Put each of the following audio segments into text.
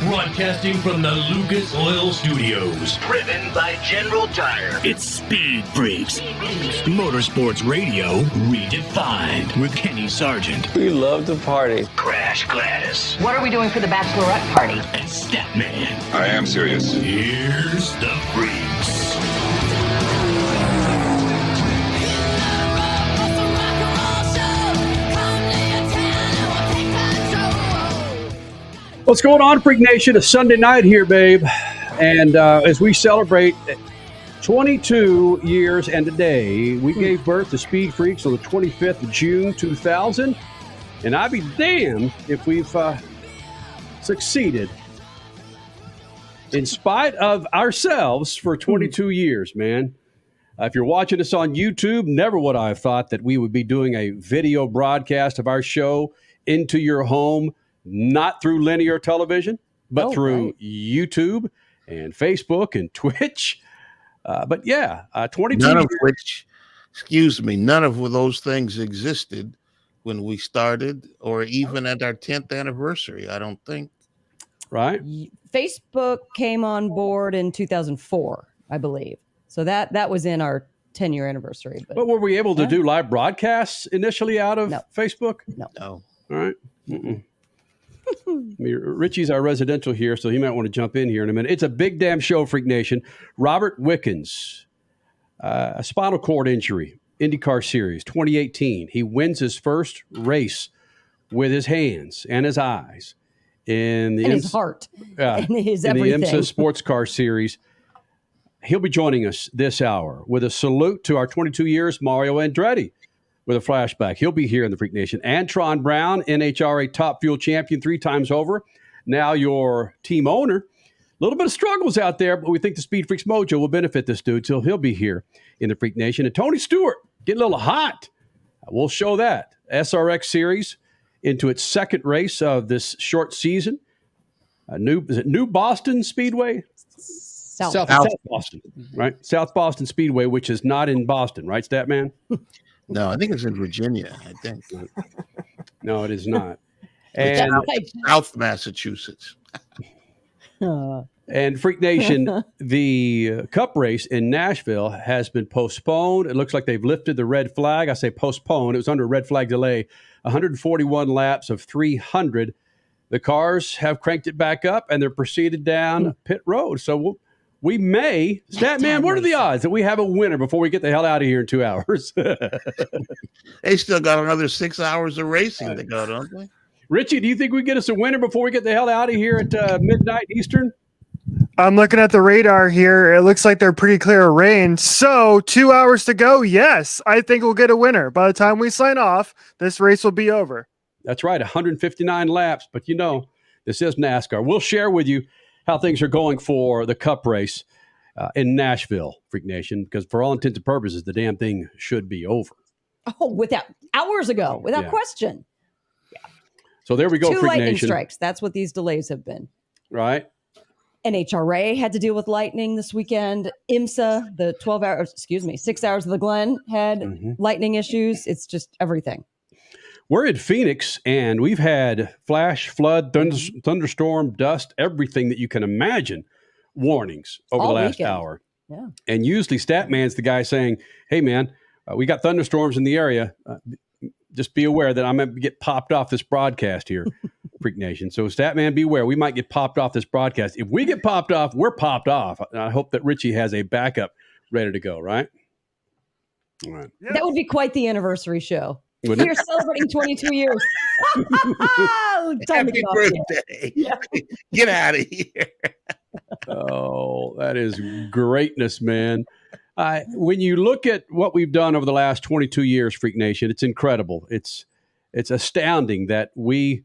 Broadcasting from the Lucas Oil Studios. Driven by General Tire. It's Speed Freaks. Motorsports radio redefined with Kenny Sargent. We love to party. Crash Gladys. What are we doing for the bachelorette party? And Statman. I am serious. Here's the Freaks. What's going on, Freak Nation? It's Sunday night here, babe. And as we celebrate 22 years and a day, we gave birth to Speed Freaks on the 25th of June, 2000. And I'd be damned if we've succeeded in spite of ourselves for 22 years, man. If you're watching us on YouTube, never would I have thought that we would be doing a video broadcast of our show into your home. Not through linear television, but through YouTube and Facebook and Twitch. But yeah, 22 None years. of which, excuse me, none of those things existed when we started or even at our 10th anniversary, I don't think. Right? Facebook came on board in 2004, I believe. So that was in our 10-year anniversary. But were we able to do live broadcasts initially out of Facebook? No. All right. I mean, Richie's our residential here, so he might want to jump in here in a minute. It's a big damn show, Freak Nation. Robert Wickens, a spinal cord injury, IndyCar Series 2018. He wins his first race with his hands and his eyes in the his heart and his in everything. the IMSA Sports Car Series. He'll be joining us this hour with a salute to our 22 years, Mario Andretti. With a flashback. He'll be here in the Freak Nation. Antron Brown, NHRA Top Fuel Champion 3 times over. Now your team owner. A little bit of struggles out there, but we think the Speed Freaks mojo will benefit this dude, so he'll be here in the Freak Nation. And Tony Stewart, getting a little hot. We'll show that. SRX Series into its second race of this short season. Is it New Boston Speedway? South Boston, right? South Boston Speedway, which is not in Boston, right, Statman? No, I think it's in Virginia, I think. No, it is not. And South Massachusetts. And Freak Nation, the Cup race in Nashville has been postponed. It looks like they've lifted the red flag. I say postponed. It was under a red flag delay. 141 laps of 300. The cars have cranked it back up, and they're proceeded down pit road. So we may, Statman, what are the odds that we have a winner before we get the hell out of here in 2 hours? They still got another 6 hours of racing to go, don't they? Richie, do you think we get us a winner before we get the hell out of here at midnight Eastern? I'm looking at the radar here. It looks like they're pretty clear of rain. So 2 hours to go. Yes, I think we'll get a winner. By the time we sign off, this race will be over. That's right, 159 laps. But you know, this is NASCAR. We'll share with you how things are going for the Cup race in Nashville, Freak Nation, because for all intents and purposes, the damn thing should be over. Oh, without question. Yeah. So there we go, Two Freak lightning Nation. strikes. That's what these delays have been. Right. NHRA had to deal with lightning this weekend. IMSA, the 6 hours of the Glen had lightning issues. It's just everything. We're in Phoenix, and we've had flash, flood, thunderstorm, dust, everything that you can imagine warnings over the last hour. Yeah. And usually Statman's the guy saying, hey, man, we got thunderstorms in the area. Just be aware that I'm going to get popped off this broadcast here, Freak Nation. So Statman, beware. We might get popped off this broadcast. If we get popped off, we're popped off. And I hope that Richie has a backup ready to go, right? All right. Yeah. That would be quite the anniversary show. Wouldn't We're celebrating 22 years. Happy birthday. Yeah. Get out of here. Oh, that is greatness, man. When you look at what we've done over the last 22 years, Freak Nation, it's incredible. It's astounding that we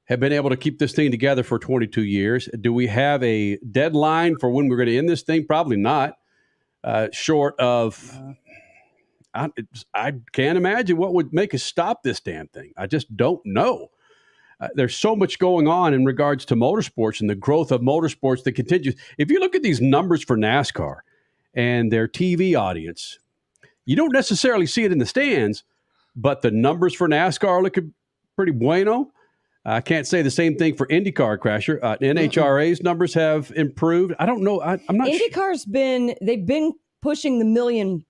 have been able to keep this thing together for 22 years. Do we have a deadline for when we're going to end this thing? Probably not. Short of... I can't imagine what would make us stop this damn thing. I just don't know. There's so much going on in regards to motorsports and the growth of motorsports that continues. If you look at these numbers for NASCAR and their TV audience, you don't necessarily see it in the stands, but the numbers for NASCAR look pretty bueno. I can't say the same thing for IndyCar, Crasher. NHRA's numbers have improved. I don't know. I'm not sure. IndyCar's they've been pushing the million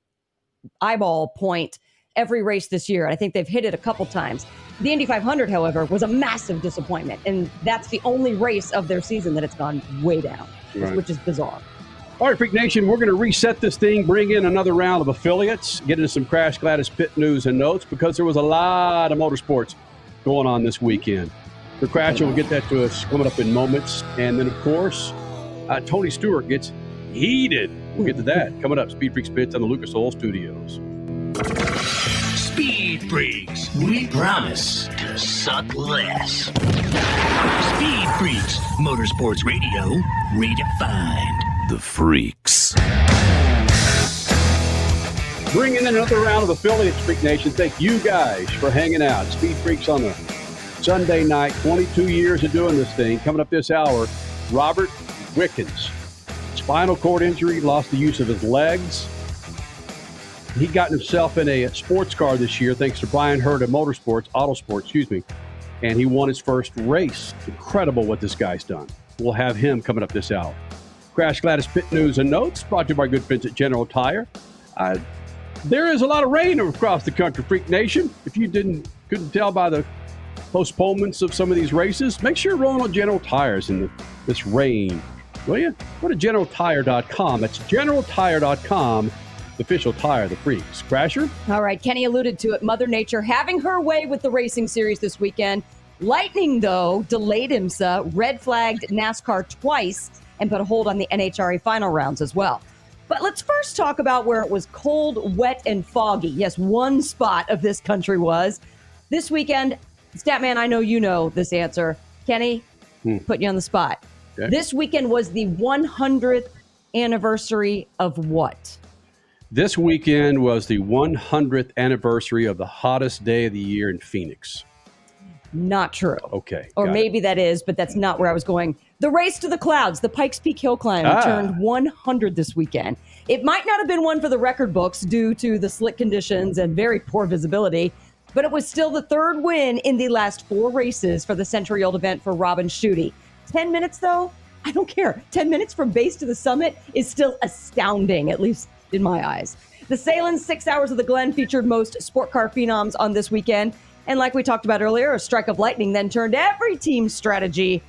eyeball point every race this year. I think they've hit it a couple times. The Indy 500, however, was a massive disappointment. And that's the only race of their season that it's gone way down, which is bizarre. All right, Freak Nation, we're going to reset this thing, bring in another round of affiliates, get into some Crash Gladys pit news and notes, because there was a lot of motorsports going on this weekend. The Crasher will get that to us coming up in moments. And then, of course, Tony Stewart gets heated. We'll get to that coming up. Speed Freaks Pits on the Lucas Oil Studios. Speed Freaks, we promise to suck less. Speed Freaks, Motorsports Radio, redefined. The Freaks. Bringing in another round of affiliates, Freak Nation. Thank you guys for hanging out. Speed Freaks on a Sunday night. 22 years of doing this thing. Coming up this hour, Robert Wickens. Spinal cord injury, lost the use of his legs. He got himself in a sports car this year, thanks to Brian Hurd of Autosport, and he won his first race. Incredible what this guy's done. We'll have him coming up this hour. Crash Gladys pit news and notes brought to you by good friends at General Tire. There is a lot of rain across the country, Freak Nation. If you couldn't tell by the postponements of some of these races, make sure you're rolling on General Tires in this rain, will you? Go to GeneralTire.com. That's GeneralTire.com, the official tire of the Freaks. Crasher? All right, Kenny alluded to it. Mother Nature having her way with the racing series this weekend. Lightning, though, delayed IMSA, red flagged NASCAR twice, and put a hold on the NHRA final rounds as well. But let's first talk about where it was cold, wet, and foggy. Yes, one spot of this country was. This weekend, Statman, I know you know this answer. Kenny, putting you on the spot. Okay. This weekend was the 100th anniversary of what? This weekend was the 100th anniversary of the hottest day of the year in Phoenix. Not true. Okay. Or maybe that is, but that's not where I was going. The Race to the Clouds, the Pikes Peak Hill Climb, turned 100 this weekend. It might not have been one for the record books due to the slick conditions and very poor visibility, but it was still the third win in the last 4 races for the century-old event for Robin Schutte. 10 minutes, though? I don't care. 10 minutes from base to the summit is still astounding, at least in my eyes. The Salen's 6 Hours of the Glen featured most sport car phenoms on this weekend. And like we talked about earlier, a strike of lightning then turned every team's strategy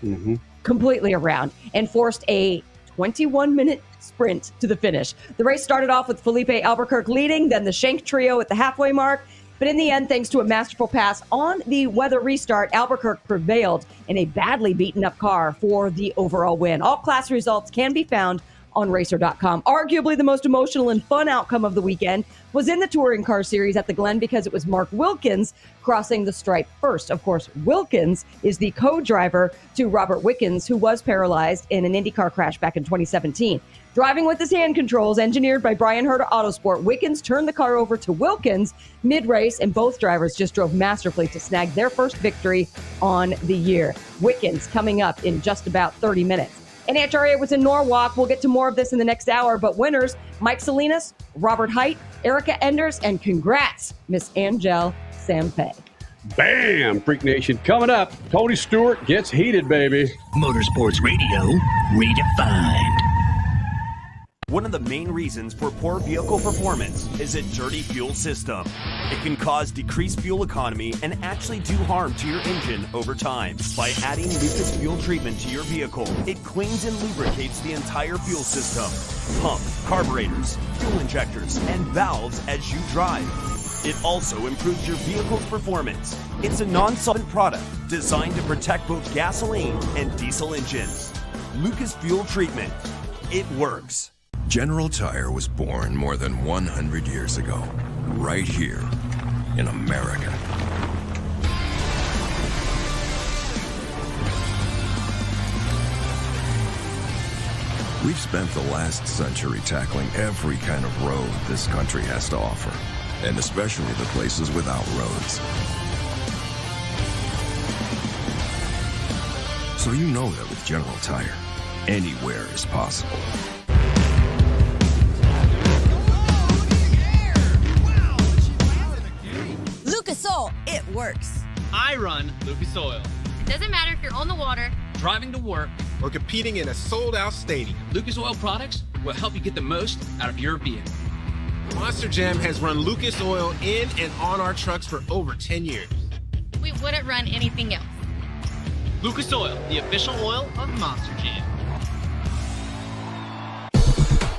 completely around and forced a 21-minute sprint to the finish. The race started off with Felipe Albuquerque leading, then the Schenck trio at the halfway mark. But in the end, thanks to a masterful pass on the weather restart, Albuquerque prevailed in a badly beaten up car for the overall win. All class results can be found on racer.com. Arguably the most emotional and fun outcome of the weekend was in the touring car series at the Glen because it was Mark Wilkins crossing the stripe first. Of course, Wilkins is the co-driver to Robert Wickens, who was paralyzed in an IndyCar crash back in 2017. Driving with his hand controls, engineered by Brian Hurd of Autosport, Wickens turned the car over to Wilkins mid-race, and both drivers just drove masterfully to snag their first victory on the year. Wickens coming up in just about 30 minutes. NHRA was in Norwalk. We'll get to more of this in the next hour, but winners, Mike Salinas, Robert Height, Erica Enders, and congrats, Miss Angel Sampay. Bam! Freak Nation coming up. Tony Stewart gets heated, baby. Motorsports Radio, redefined. One of the main reasons for poor vehicle performance is a dirty fuel system. It can cause decreased fuel economy and actually do harm to your engine over time. By adding Lucas fuel treatment to your vehicle, it cleans and lubricates the entire fuel system, pump, carburetors, fuel injectors, and valves as you drive. It also improves your vehicle's performance. It's a non-solvent product designed to protect both gasoline and diesel engines. Lucas fuel treatment. It works. General Tire was born more than 100 years ago, right here in America. We've spent the last century tackling every kind of road this country has to offer, and especially the places without roads. So you know that with General Tire, anywhere is possible. Lucas Oil, it works. I run Lucas Oil. It doesn't matter if you're on the water, driving to work, or competing in a sold-out stadium. Lucas Oil products will help you get the most out of your vehicle. Monster Jam has run Lucas Oil in and on our trucks for over 10 years. we wouldn't run anything else. Lucas Oil, the official oil of Monster Jam.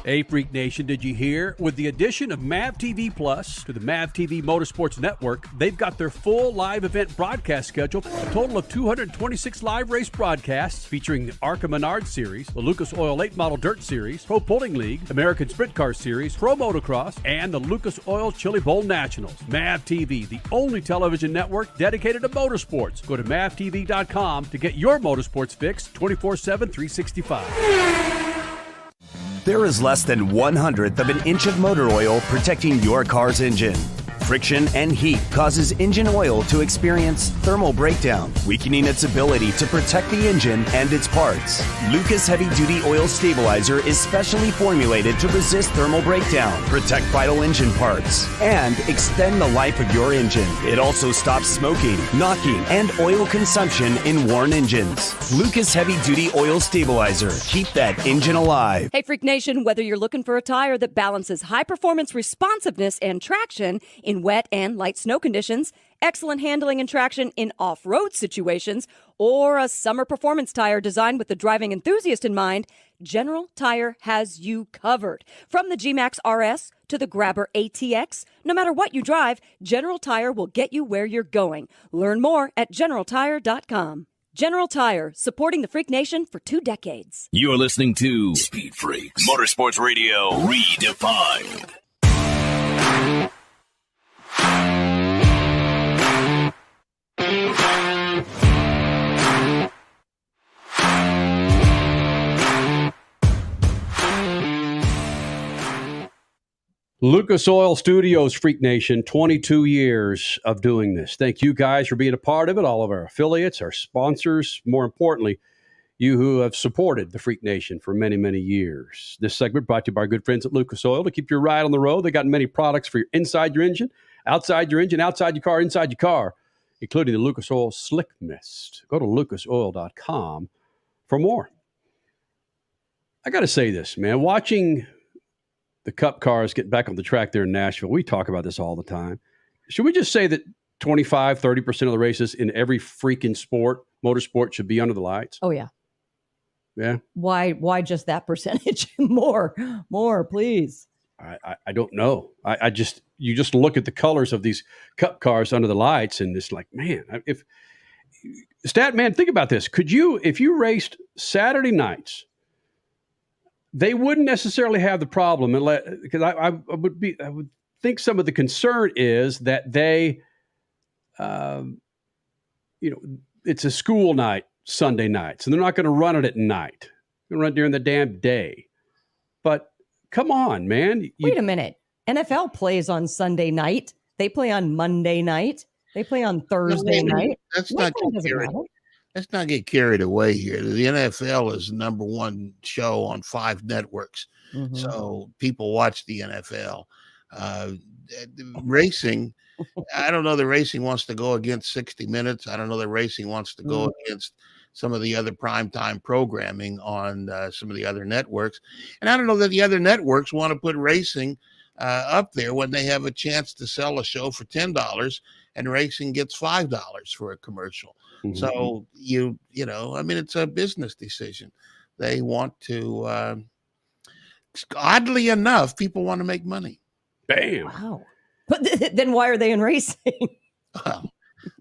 Hey, Freak Nation, did you hear? With the addition of MAV TV Plus to the MAV TV Motorsports Network, they've got their full live event broadcast schedule, a total of 226 live race broadcasts featuring the ARCA Menard Series, the Lucas Oil Late Model Dirt Series, Pro Pulling League, American Sprint Car Series, Pro Motocross, and the Lucas Oil Chili Bowl Nationals. MAV TV, the only television network dedicated to motorsports. Go to mavtv.com to get your motorsports fix 24/7, 365. There is less than 1/100th of an inch of motor oil protecting your car's engine. Friction and heat causes engine oil to experience thermal breakdown, weakening its ability to protect the engine and its parts. Lucas Heavy Duty Oil Stabilizer is specially formulated to resist thermal breakdown, protect vital engine parts, and extend the life of your engine. It also stops smoking, knocking, and oil consumption in worn engines. Lucas Heavy Duty Oil Stabilizer. Keep that engine alive. Hey, Freak Nation, whether you're looking for a tire that balances high-performance responsiveness and traction in wet and light snow conditions, excellent handling and traction in off-road situations, or a summer performance tire designed with the driving enthusiast in mind, General Tire has you covered. From the G-Max RS to the Grabber ATX, no matter what you drive, General Tire will get you where you're going. Learn more at GeneralTire.com. General Tire, supporting the Freak Nation for 2 decades. You're listening to Speed Freaks, Motorsports Radio Redefined. Lucas Oil Studios, Freak Nation, 22 years of doing this. Thank you guys for being a part of it, all of our affiliates, our sponsors, more importantly, you who have supported the Freak Nation for many, many years. This segment brought to you by our good friends at Lucas Oil. To keep your ride on the road, they got many products for your inside your engine, outside your car, inside your car, including the Lucas Oil Slick Mist. Go to lucasoil.com for more. I got to say this, man, watching the Cup cars get back on the track there in Nashville. We talk about this all the time. Should we just say that 25, 30% of the races in every freaking sport, motorsport, should be under the lights? Oh, yeah. Yeah. Why just that percentage? More, please. I don't know. You just look at the colors of these Cup cars under the lights and it's like, man, think about this. If you raced Saturday nights, they wouldn't necessarily have the problem because I would think some of the concern is that they, it's a school night, Sunday night, so they're not going to run it at night. They're going to run it during the damn day. But come on, man. Wait a minute. NFL plays on Sunday night. They play on Monday night. They play on Thursday night. Let's not get carried away here. The NFL is the number one show on 5 networks. Mm-hmm. So people watch the NFL. Racing, I don't know that racing wants to go against 60 Minutes. I don't know that racing wants to go against some of the other primetime programming on some of the other networks. And I don't know that the other networks want to put racing up there when they have a chance to sell a show for $10 and racing gets $5 for a commercial. Mm-hmm. So it's a business decision. They want to, oddly enough, people want to make money. Bam. Wow. But then why are they in racing? Well,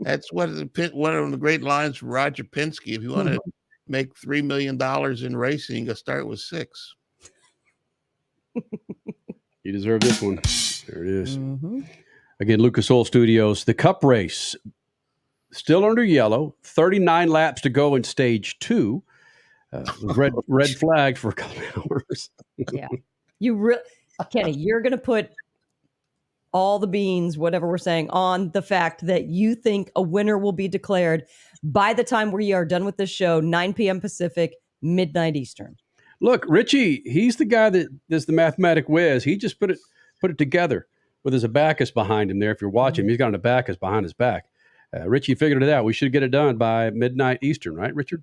that's one of the great lines from Roger Penske. If you want to make $3 million in racing, you start with 6. You deserve this one. There it is. Mm-hmm. Again, Lucas Oil Studios, the Cup race, still under yellow, 39 laps to go in stage 2. Red flag for a couple hours. Yeah. Kenny, you're going to put all the beans, whatever we're saying, on the fact that you think a winner will be declared by the time we are done with this show, 9 p.m. Pacific, midnight Eastern. Look, Richie, he's the guy that does the mathematic whiz. He just put it together with his abacus behind him there. If you're watching, he's got an abacus behind his back. Richie figured it out. We should get it done by midnight Eastern, right, Richard?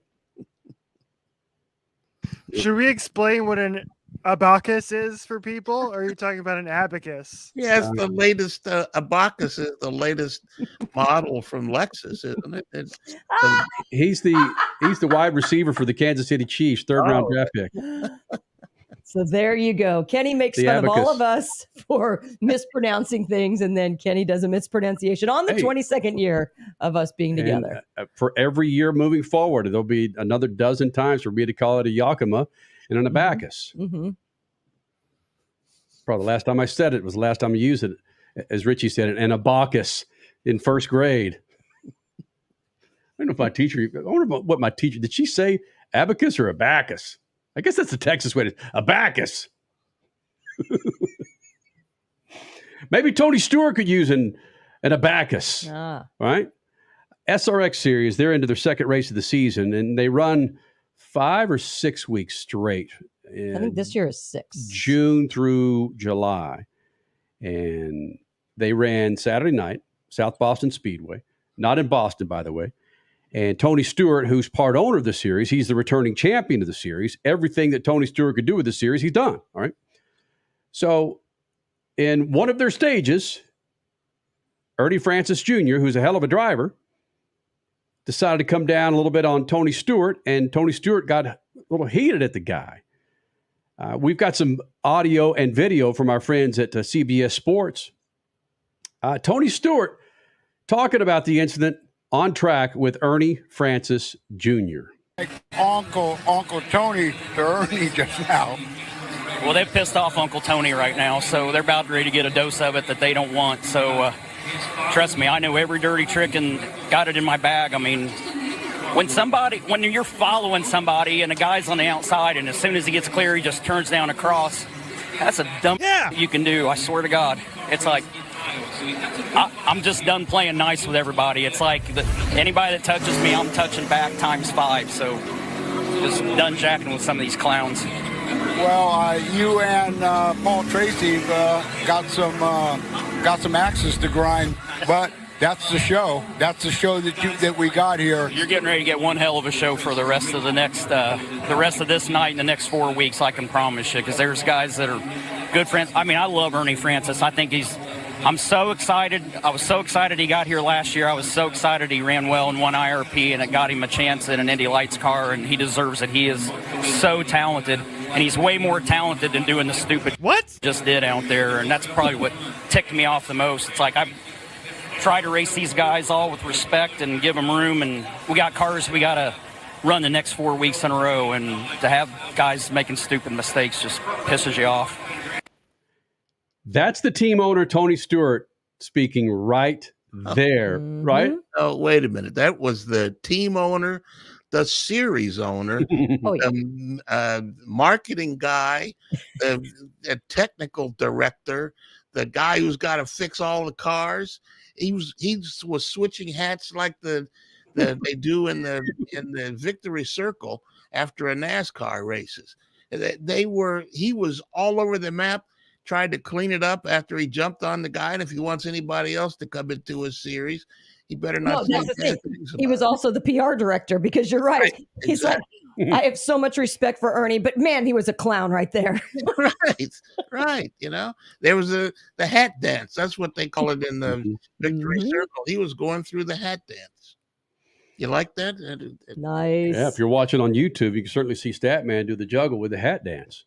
Should we explain what an abacus is for people? Or are you talking about an abacus? Yeah, it's the latest. Abacus is the latest model from Lexus, isn't it? He's the wide receiver for the Kansas City Chiefs, third-round draft pick. So there you go. Kenny makes The fun abacus. of all of us for mispronouncing things, and then Kenny does a mispronunciation on the 22nd year of us being together. And, for every year moving forward, there'll be another dozen times for me to call it a Yakima and an abacus. Mm-hmm. Probably the last time I said it was the last time I used it, as Richie said it, an abacus in first grade. I don't know if my teacher, I wonder what my teacher, did she say abacus or abacus? I guess that's the Texas way to abacus. Maybe Tony Stewart could use an abacus. Right? SRX Series, they're into their second race of the season, and they run 5 or 6 weeks straight. I think this year is 6. June through July. And they ran Saturday night, South Boston Speedway. Not in Boston, by the way. And Tony Stewart, who's part owner of the series, he's the returning champion of the series. Everything that Tony Stewart could do with the series, he's done. All right. So in one of their stages, Ernie Francis Jr., who's a hell of a driver, decided to come down a little bit on Tony Stewart, and Tony Stewart got a little heated at the guy. We've got some audio and video from our friends at CBS Sports. Tony Stewart talking about the incident on track with Ernie Francis Jr. Uncle Tony to Ernie just now. Well, they've pissed off Uncle Tony right now, so they're about ready to get a dose of it that they don't want. So trust me, I know every dirty trick and got it in my bag. I mean, when you're following somebody and a guy's on the outside and as soon as he gets clear, he just turns down across, that's a dumb you can do. I swear to God. It's like, I'm just done playing nice with everybody. It's like anybody that touches me, I'm touching back times 5. So just done jacking with some of these clowns. Well, you and Paul Tracy got some axes to grind, but that's the show. That's the show that we got here. You're getting ready to get one hell of a show for the rest of the rest of this night and the next 4 weeks. I can promise you, because there's guys that are good friends. I mean, I love Ernie Francis. I think I'm so excited. I was so excited he got here last year. I was so excited he ran well and won IRP, and it got him a chance in an Indy Lights car, and he deserves it. He is so talented, and he's way more talented than doing the stupid just did out there, and that's probably what ticked me off the most. It's like I try to race these guys all with respect and give them room, and we got cars we got to run the next 4 weeks in a row, and to have guys making stupid mistakes just pisses you off. That's the team owner, Tony Stewart, speaking right there, right? Oh, wait a minute. That was the team owner, the series owner, the marketing guy, the technical director, the guy who's got to fix all the cars. He was switching hats like they do in the victory circle after a NASCAR races. He was all over the map. Tried to clean it up after he jumped on the guy, and if he wants anybody else to come into his series, he better not. No, that's the thing. He was also the PR director, because you're right. He's like, I have so much respect for Ernie, but man, he was a clown right there. Right. You know, there was the hat dance. That's what they call it in the victory circle. He was going through the hat dance. You like that? Nice. Yeah, if you're watching on YouTube, you can certainly see Statman do the juggle with the hat dance.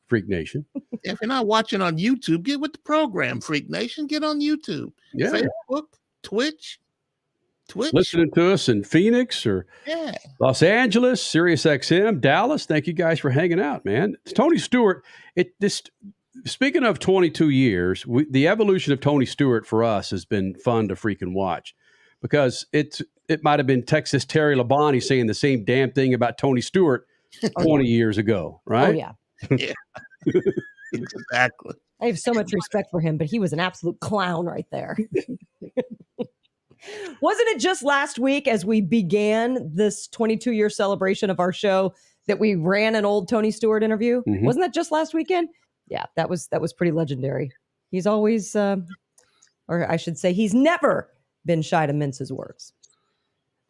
Freak Nation. If you're not watching on YouTube, get with the program, Freak Nation. Get on YouTube, Facebook, Twitch. Listening to us in Phoenix or Los Angeles, Sirius XM, Dallas. Thank you guys for hanging out, man. Tony Stewart. Speaking of 22 years, the evolution of Tony Stewart for us has been fun to freaking watch, because it might have been Texas Terry Labonte saying the same damn thing about Tony Stewart 20 years ago, right? Oh, yeah. Yeah, exactly. I have so much respect for him, but he was an absolute clown right there. Wasn't it just last week, as we began this 22-year celebration of our show, that we ran an old Tony Stewart interview? Mm-hmm. Wasn't that just last weekend? Yeah, that was pretty legendary. He's always, or I should say, he's never been shy to mince his words.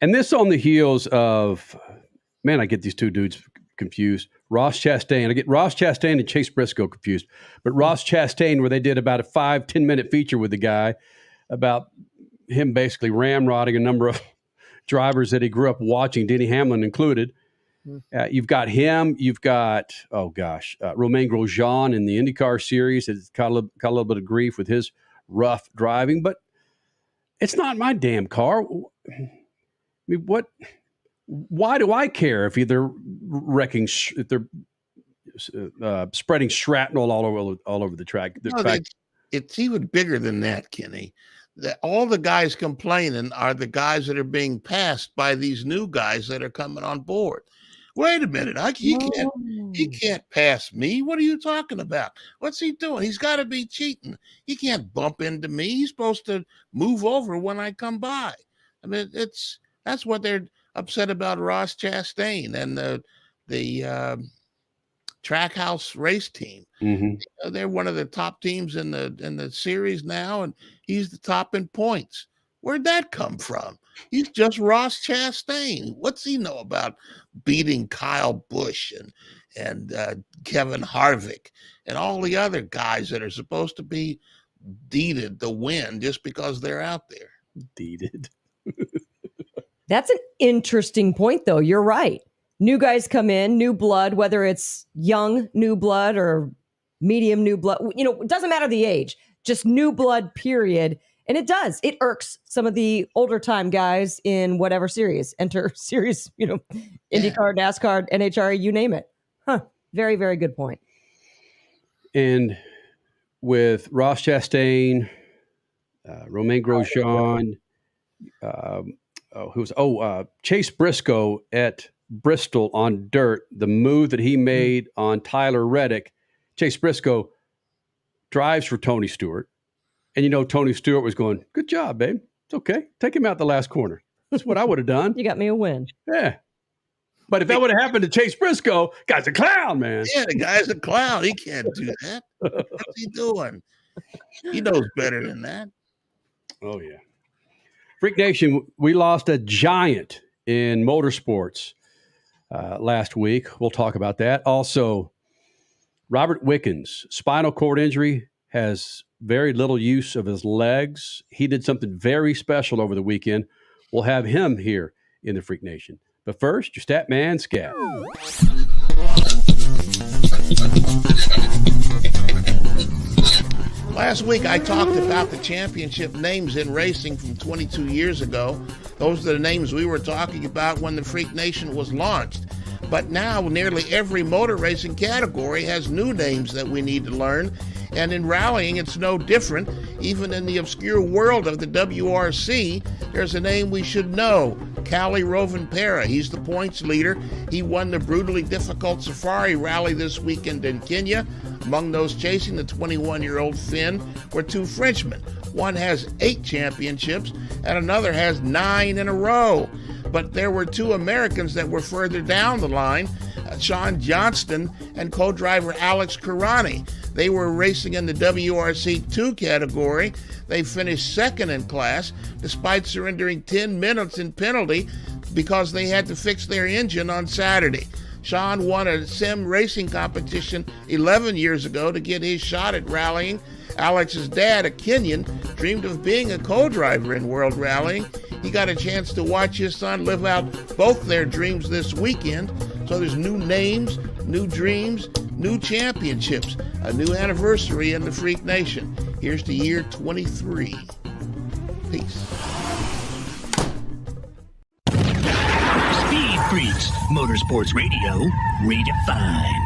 And this on the heels of, man, I get these two dudes confused. Ross Chastain. I get Ross Chastain and Chase Briscoe confused. But Ross Chastain, where they did about a 5-10 minute feature with the guy about him basically ramrodding a number of drivers that he grew up watching, Denny Hamlin included. You've got him. You've got, Romain Grosjean in the IndyCar series has caught a little bit of grief with his rough driving. But it's not my damn car. I mean, why do I care if they're wrecking, if they're spreading shrapnel all over the track? It's even bigger than that, Kenny. All the guys complaining are the guys that are being passed by these new guys that are coming on board. Wait a minute, he can't pass me. What are you talking about? What's he doing? He's got to be cheating. He can't bump into me. He's supposed to move over when I come by. I mean, that's what they're upset about Ross Chastain and the Trackhouse race team. Mm-hmm. They're one of the top teams in the series now, and he's the top in points. Where'd that come from? He's just Ross Chastain. What's he know about beating Kyle Busch and Kevin Harvick and all the other guys that are supposed to be deeded the win just because they're out there? Deeded. That's an interesting point, though. You're right. New guys come in, new blood, whether it's young new blood or medium new blood. It doesn't matter the age, just new blood, period. And it does. It irks some of the older time guys in whatever series. Enter series, IndyCar, NASCAR, NHRA, you name it. Very, very good point. And with Ross Chastain, Romain Grosjean, Chase Briscoe at Bristol on dirt, the move that he made on Tyler Reddick. Chase Briscoe drives for Tony Stewart. And Tony Stewart was going, good job, babe. It's okay. Take him out the last corner. That's what I would have done. You got me a win. Yeah. But if that would have happened to Chase Briscoe, guy's a clown, man. Yeah, the guy's a clown. He can't do that. What's he doing? He knows better than that. Oh, yeah. Freak Nation, we lost a giant in motorsports last week. We'll talk about that. Also, Robert Wickens, spinal cord injury, has very little use of his legs. He did something very special over the weekend. We'll have him here in the Freak Nation. But first, your stat man, Scat. Last week, I talked about the championship names in racing from 22 years ago. Those are the names we were talking about when the Freak Nation was launched. But now, nearly every motor racing category has new names that we need to learn. And in rallying, it's no different. Even in the obscure world of the WRC, there's a name we should know, Kalle Rovanperä. He's the points leader. He won the brutally difficult Safari Rally this weekend in Kenya. Among those chasing the 21-year-old Finn were two Frenchmen. One has 8 championships, and another has 9 in a row. But there were 2 Americans that were further down the line, Sean Johnston and co-driver Alex Karani. They were racing in the WRC 2 category. They finished second in class, despite surrendering 10 minutes in penalty because they had to fix their engine on Saturday. Sean won a sim racing competition 11 years ago to get his shot at rallying. Alex's dad, a Kenyan, dreamed of being a co-driver in world rallying. He got a chance to watch his son live out both their dreams this weekend. So there's new names, new dreams, new championships, a new anniversary in the Freak Nation. Here's the year 23. Peace. Speed Freaks, Motorsports Radio, redefined.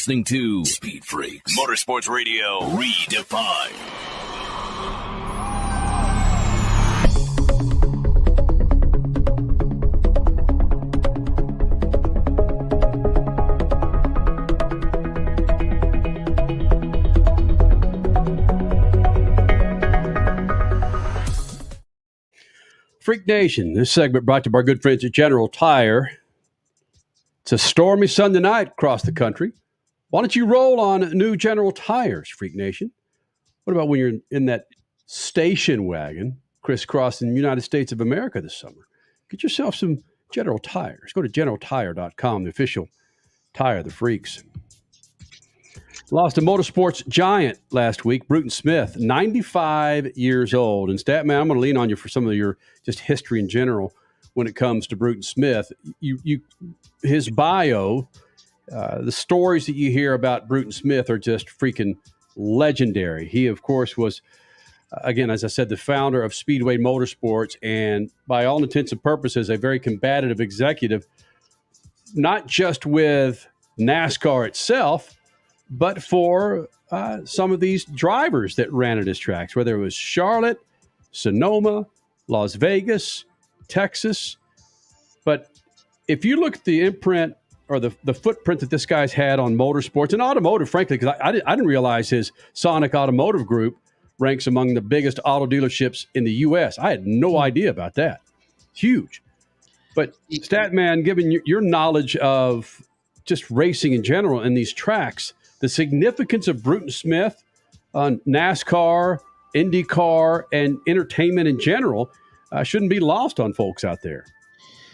listening to Speed Freaks, Motorsports Radio Redefined. Freak Nation, this segment brought to you by our good friends at General Tire. It's a stormy Sunday night across the country. Why don't you roll on new General Tires, Freak Nation? What about when you're in that station wagon crisscrossing the United States of America this summer? Get yourself some General Tires. Go to generaltire.com, the official tire of the freaks. Lost a motorsports giant last week, Bruton Smith, 95 years old. And Statman, I'm going to lean on you for some of your just history in general when it comes to Bruton Smith. His bio, the stories that you hear about Bruton Smith are just freaking legendary. He, of course, was, again, as I said, the founder of Speedway Motorsports, and by all intents and purposes, a very combative executive, not just with NASCAR itself, but for some of these drivers that ran at his tracks, whether it was Charlotte, Sonoma, Las Vegas, Texas. But if you look at the imprint or the footprint that this guy's had on motorsports and automotive, frankly, because I didn't realize his Sonic Automotive Group ranks among the biggest auto dealerships in the U.S. I had no idea about that. Huge. But Statman, given your knowledge of just racing in general and these tracks, the significance of Bruton Smith on NASCAR, IndyCar, and entertainment in general shouldn't be lost on folks out there.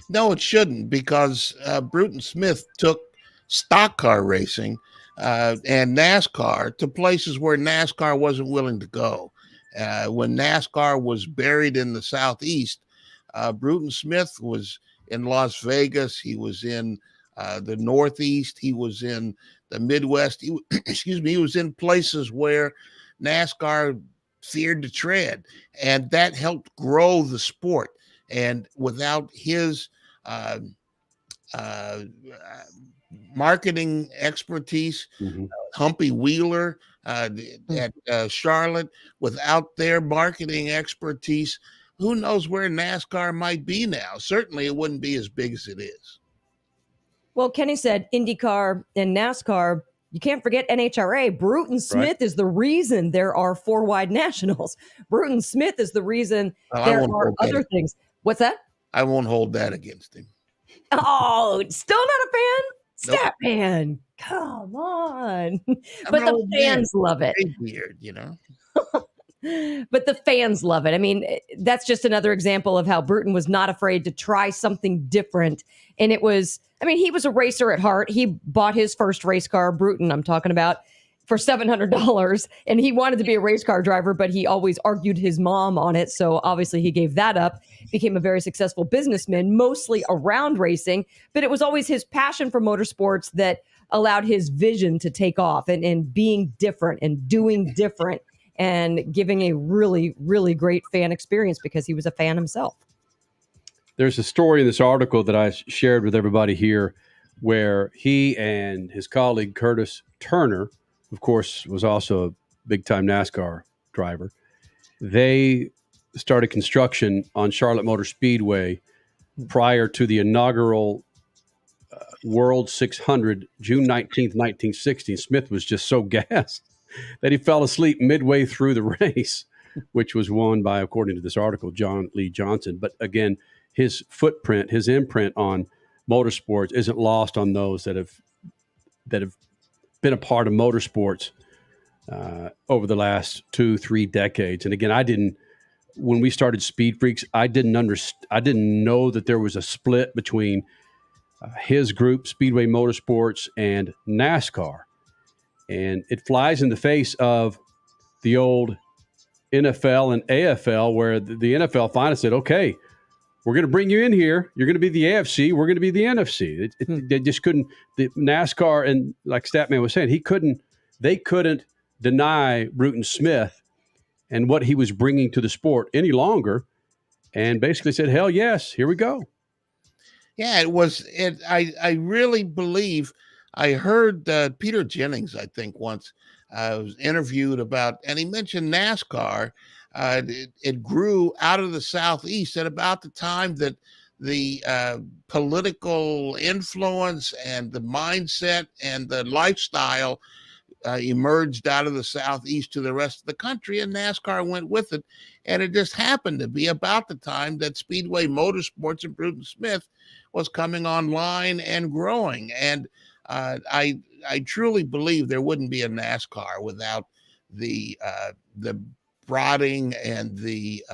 No, it shouldn't, because Bruton Smith took stock car racing and NASCAR to places where NASCAR wasn't willing to go. When NASCAR was buried in the Southeast, Bruton Smith was in Las Vegas. He was in the Northeast. He was in the Midwest. He was in places where NASCAR feared to tread, and that helped grow the sport. And without his marketing expertise, Humpy Wheeler at Charlotte, without their marketing expertise, who knows where NASCAR might be now? Certainly it wouldn't be as big as it is. Well, Kenny said IndyCar and NASCAR, you can't forget NHRA. Bruton Smith is the reason there are 4 wide nationals. Bruton Smith is the reason there are other things. What's that? I won't hold that against him. Oh, still not a fan? Nope. Statman, come on. But the fans love it. Weird, you know. But the fans love it. I mean, that's just another example of how Bruton was not afraid to try something different. And it was, I mean, he was a racer at heart. He bought his first race car, Bruton, I'm talking about, for $700. And he wanted to be a race car driver, but he always argued his mom on it. So obviously he gave that up, became a very successful businessman, mostly around racing. But it was always his passion for motorsports that allowed his vision to take off and being different and doing different and giving a really, really great fan experience because he was a fan himself. There's a story in this article that I shared with everybody here where he and his colleague Curtis Turner, of course, was also a big-time NASCAR driver. They started construction on Charlotte Motor Speedway prior to the inaugural World 600, June 19th, 1960. Smith was just so gassed that he fell asleep midway through the race, which was won by, according to this article, John Lee Johnson. But again, his footprint, his imprint on motorsports isn't lost on those that have been a part of motorsports over the last 2-3 decades. And again, when we started Speed Freaks, I didn't know that there was a split between his group, Speedway Motorsports, and NASCAR. And it flies in the face of the old NFL and AFL, where the NFL finally said, okay, we're going to bring you in here. You're going to be the AFC. We're going to be the NFC. They just couldn't, the NASCAR, and like Statman was saying, they couldn't deny Bruton Smith and what he was bringing to the sport any longer, and basically said, hell yes, here we go. Yeah, I really believe I heard Peter Jennings, I think, once was interviewed about, and he mentioned NASCAR. It grew out of the Southeast at about the time that the political influence and the mindset and the lifestyle emerged out of the Southeast to the rest of the country, and NASCAR went with it. And it just happened to be about the time that Speedway Motorsports in Bruton Smith was coming online and growing. And I truly believe there wouldn't be a NASCAR without the broadening and the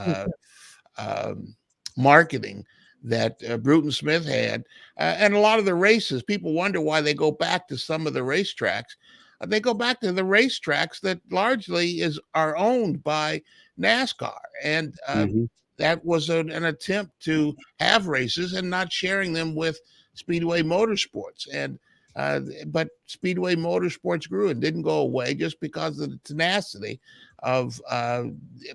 marketing that Bruton Smith had. And a lot of the races, people wonder why they go back to some of the racetracks. They go back to the racetracks that largely are owned by NASCAR. And that was an attempt to have races and not sharing them with Speedway Motorsports. And but Speedway Motorsports grew and didn't go away just because of the tenacity of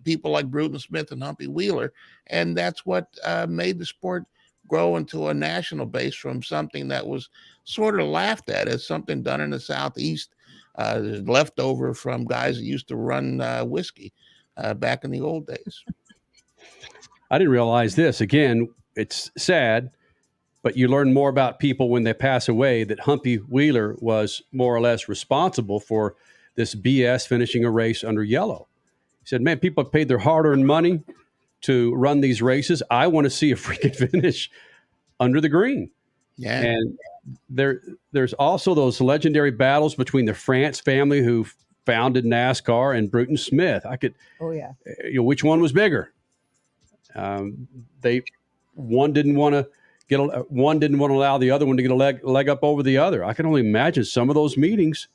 people like Bruton Smith and Humpy Wheeler. And that's what made the sport grow into a national base from something that was sort of laughed at as something done in the Southeast, left over from guys that used to run whiskey back in the old days. I didn't realize this. Again, it's sad, but you learn more about people when they pass away, that Humpy Wheeler was more or less responsible for this BS finishing a race under yellow. He said, man, people have paid their hard-earned money to run these races. I want to see a freaking finish under the green. Yeah. And there's also those legendary battles between the France family who founded NASCAR and Bruton Smith. Which one was bigger? One didn't want to allow the other one to get a leg up over the other. I can only imagine some of those meetings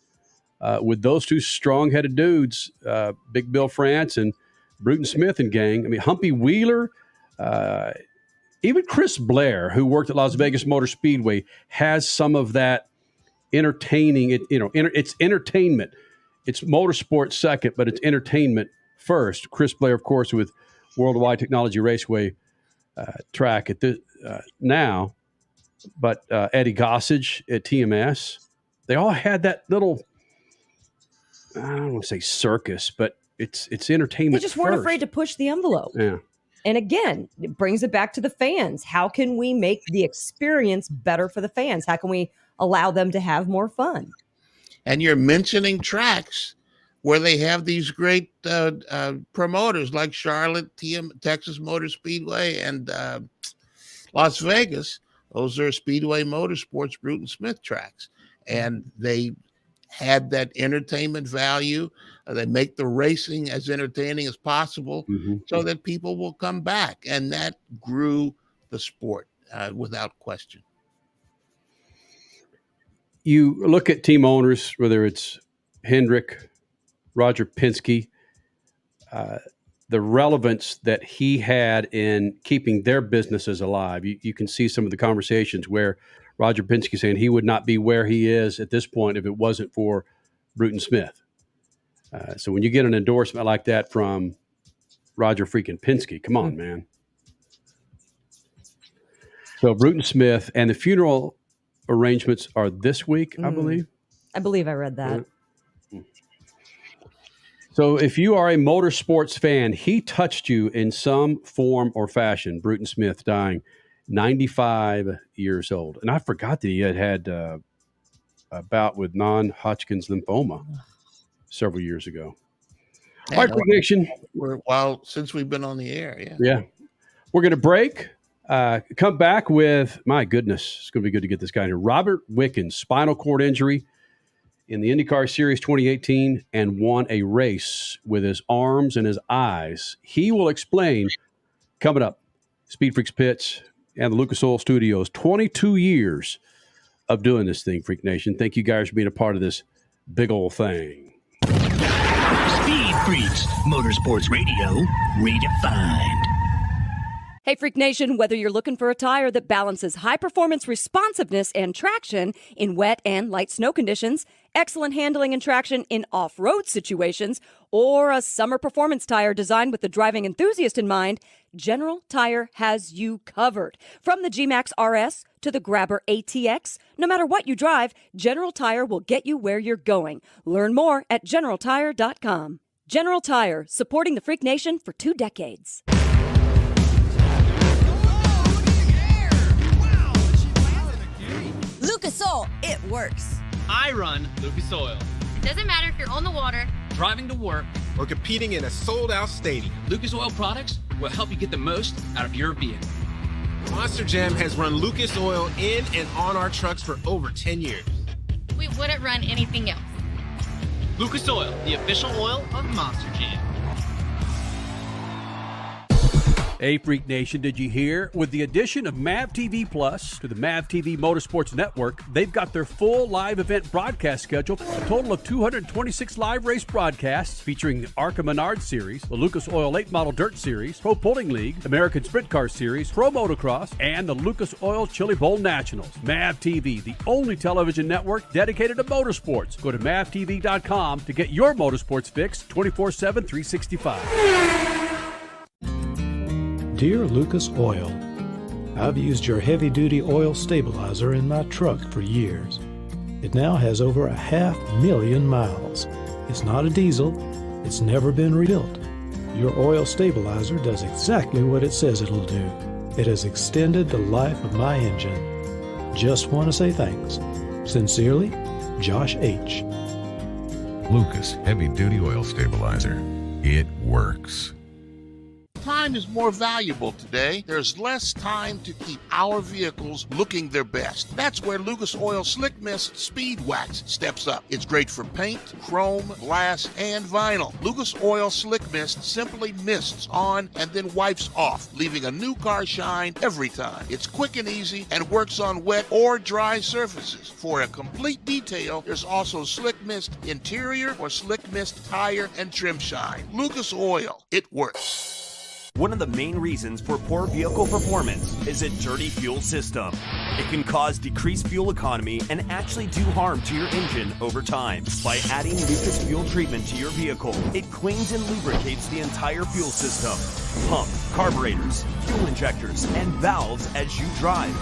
with those two strong-headed dudes, Big Bill France and Bruton Smith and gang. I mean, Humpy Wheeler, even Chris Blair, who worked at Las Vegas Motor Speedway, has some of that entertaining. It's entertainment. It's motorsport second, but it's entertainment first. Chris Blair, of course, with Worldwide Technology Raceway track at the now, but Eddie Gossage at TMS, they all had that little, I don't want to say circus, but it's entertainment. They just weren't afraid to push the envelope. Yeah. And again, it brings it back to the fans. How can we make the experience better for the fans? How can we allow them to have more fun? And you're mentioning tracks where they have these great promoters like Charlotte, Texas Motor Speedway, and Las Vegas. Those are Speedway Motorsports Bruton Smith tracks. And they had that entertainment value. They make the racing as entertaining as possible so that people will come back. And that grew the sport without question. You look at team owners, whether it's Hendrick, Roger Penske, the relevance that he had in keeping their businesses alive. You can see some of the conversations where Roger Penske saying he would not be where he is at this point if it wasn't for Bruton Smith. So when you get an endorsement like that from Roger freaking Penske, come on, man. So Bruton Smith, and the funeral arrangements are this week, I believe. I believe I read that. So if you are a motorsports fan, he touched you in some form or fashion. Bruton Smith dying 95 years old. And I forgot that he had a bout with non-Hodgkin's lymphoma several years ago. Yeah, All right, prediction. Since we've been on the air, Yeah. We're going to break. Come back with, my goodness, it's going to be good to get this guy here. Robert Wickens, spinal cord injury in the IndyCar Series 2018 and won a race with his arms and his eyes. He will explain coming up. SpeedFreaks Pits and the Lucas Oil Studios. 22 years of doing this thing, Freak Nation. Thank you guys for being a part of this big old thing. Speed Freaks, Motorsports Radio, redefined. Hey, Freak Nation, whether you're looking for a tire that balances high-performance responsiveness and traction in wet and light snow conditions, excellent handling and traction in off-road situations, or a summer performance tire designed with the driving enthusiast in mind, General Tire has you covered. From the G-Max RS to the Grabber ATX, no matter what you drive, General Tire will get you where you're going. Learn more at GeneralTire.com. General Tire, supporting the Freak Nation for 2 decades. Lucas Oil, it works. I run Lucas Oil. It doesn't matter if you're on the water, Driving to work, or competing in a sold-out stadium. Lucas Oil products will help you get the most out of your vehicle. Monster Jam has run Lucas Oil in and on our trucks for over 10 years. we wouldn't run anything else. Lucas Oil, the official oil of Monster Jam. Hey, Freak Nation, did you hear? With the addition of MAV TV Plus to the MAV TV Motorsports Network, they've got their full live event broadcast schedule, a total of 226 live race broadcasts featuring the ARCA Menard Series, the Lucas Oil Late Model Dirt Series, Pro Pulling League, American Sprint Car Series, Pro Motocross, and the Lucas Oil Chili Bowl Nationals. MAV TV, the only television network dedicated to motorsports. Go to mavtv.com to get your motorsports fix 24/7, 365. Dear Lucas Oil, I've used your heavy-duty oil stabilizer in my truck for years. It now has over 500,000 miles. It's not a diesel. It's never been rebuilt. Your oil stabilizer does exactly what it says it'll do. It has extended the life of my engine. Just want to say thanks. Sincerely, Josh H. Lucas Heavy Duty Oil Stabilizer. It works. Time is more valuable today. There's less time to keep our vehicles looking their best. That's where Lucas Oil Slick Mist Speed Wax steps up. It's great for paint, chrome, glass, and vinyl. Lucas Oil Slick Mist simply mists on and then wipes off, leaving a new car shine every time. It's quick and easy and works on wet or dry surfaces. For a complete detail, there's also Slick Mist Interior or Slick Mist Tire and Trim Shine. Lucas Oil, it works. One of the main reasons for poor vehicle performance is a dirty fuel system. It can cause decreased fuel economy and actually do harm to your engine over time. By adding Lucas fuel treatment to your vehicle, it cleans and lubricates the entire fuel system, pump, carburetors, fuel injectors, and valves as you drive.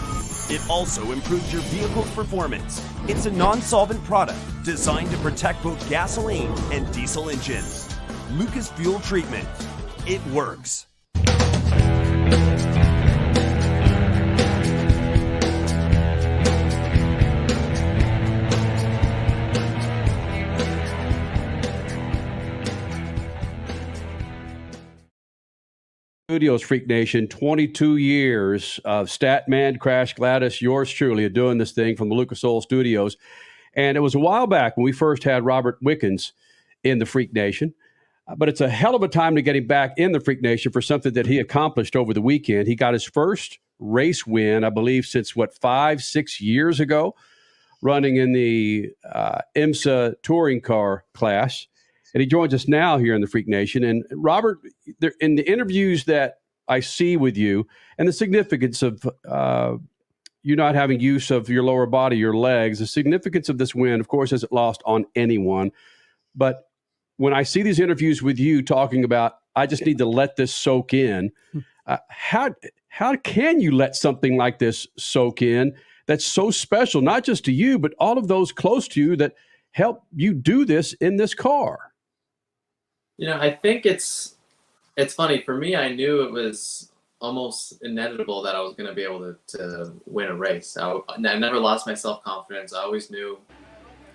It also improves your vehicle's performance. It's a non-solvent product designed to protect both gasoline and diesel engines. Lucas fuel treatment. It works. Studios, Freak Nation, 22 years of Statman, Crash Gladys, yours truly, are doing this thing from the Lucas Oil Studios. And it was a while back when we first had Robert Wickens in the Freak Nation. But it's a hell of a time to get him back in the Freak Nation for something that he accomplished over the weekend. He got his first race win, I believe, since, 5-6 years ago, running in the IMSA touring car class. And he joins us now here in the Freak Nation. And Robert, in the interviews that I see with you and the significance of you not having use of your lower body, your legs, the significance of this win, of course, isn't lost on anyone. But when I see these interviews with you talking about, I just need to let this soak in, how can you let something like this soak in that's so special, not just to you, but all of those close to you that help you do this in this car? You know, I think it's funny. For me, I knew it was almost inevitable that I was going to be able to win a race. I never lost my self-confidence. I always knew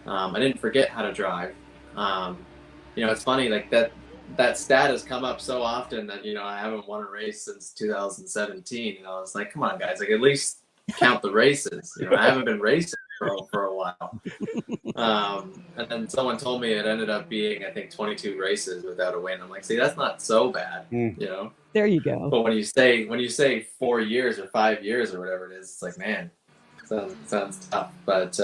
I didn't forget how to drive. You know, it's funny, like that stat has come up so often that, you know, I haven't won a race since 2017. You know, it's like, come on, guys, like at least count the races. You know, I haven't been racing for a while. And then someone told me it ended up being, I think, 22 races without a win. I'm like, see, that's not so bad, you know? There you go. But when you say 4 years or 5 years or whatever it is, it's like, man, sounds tough. But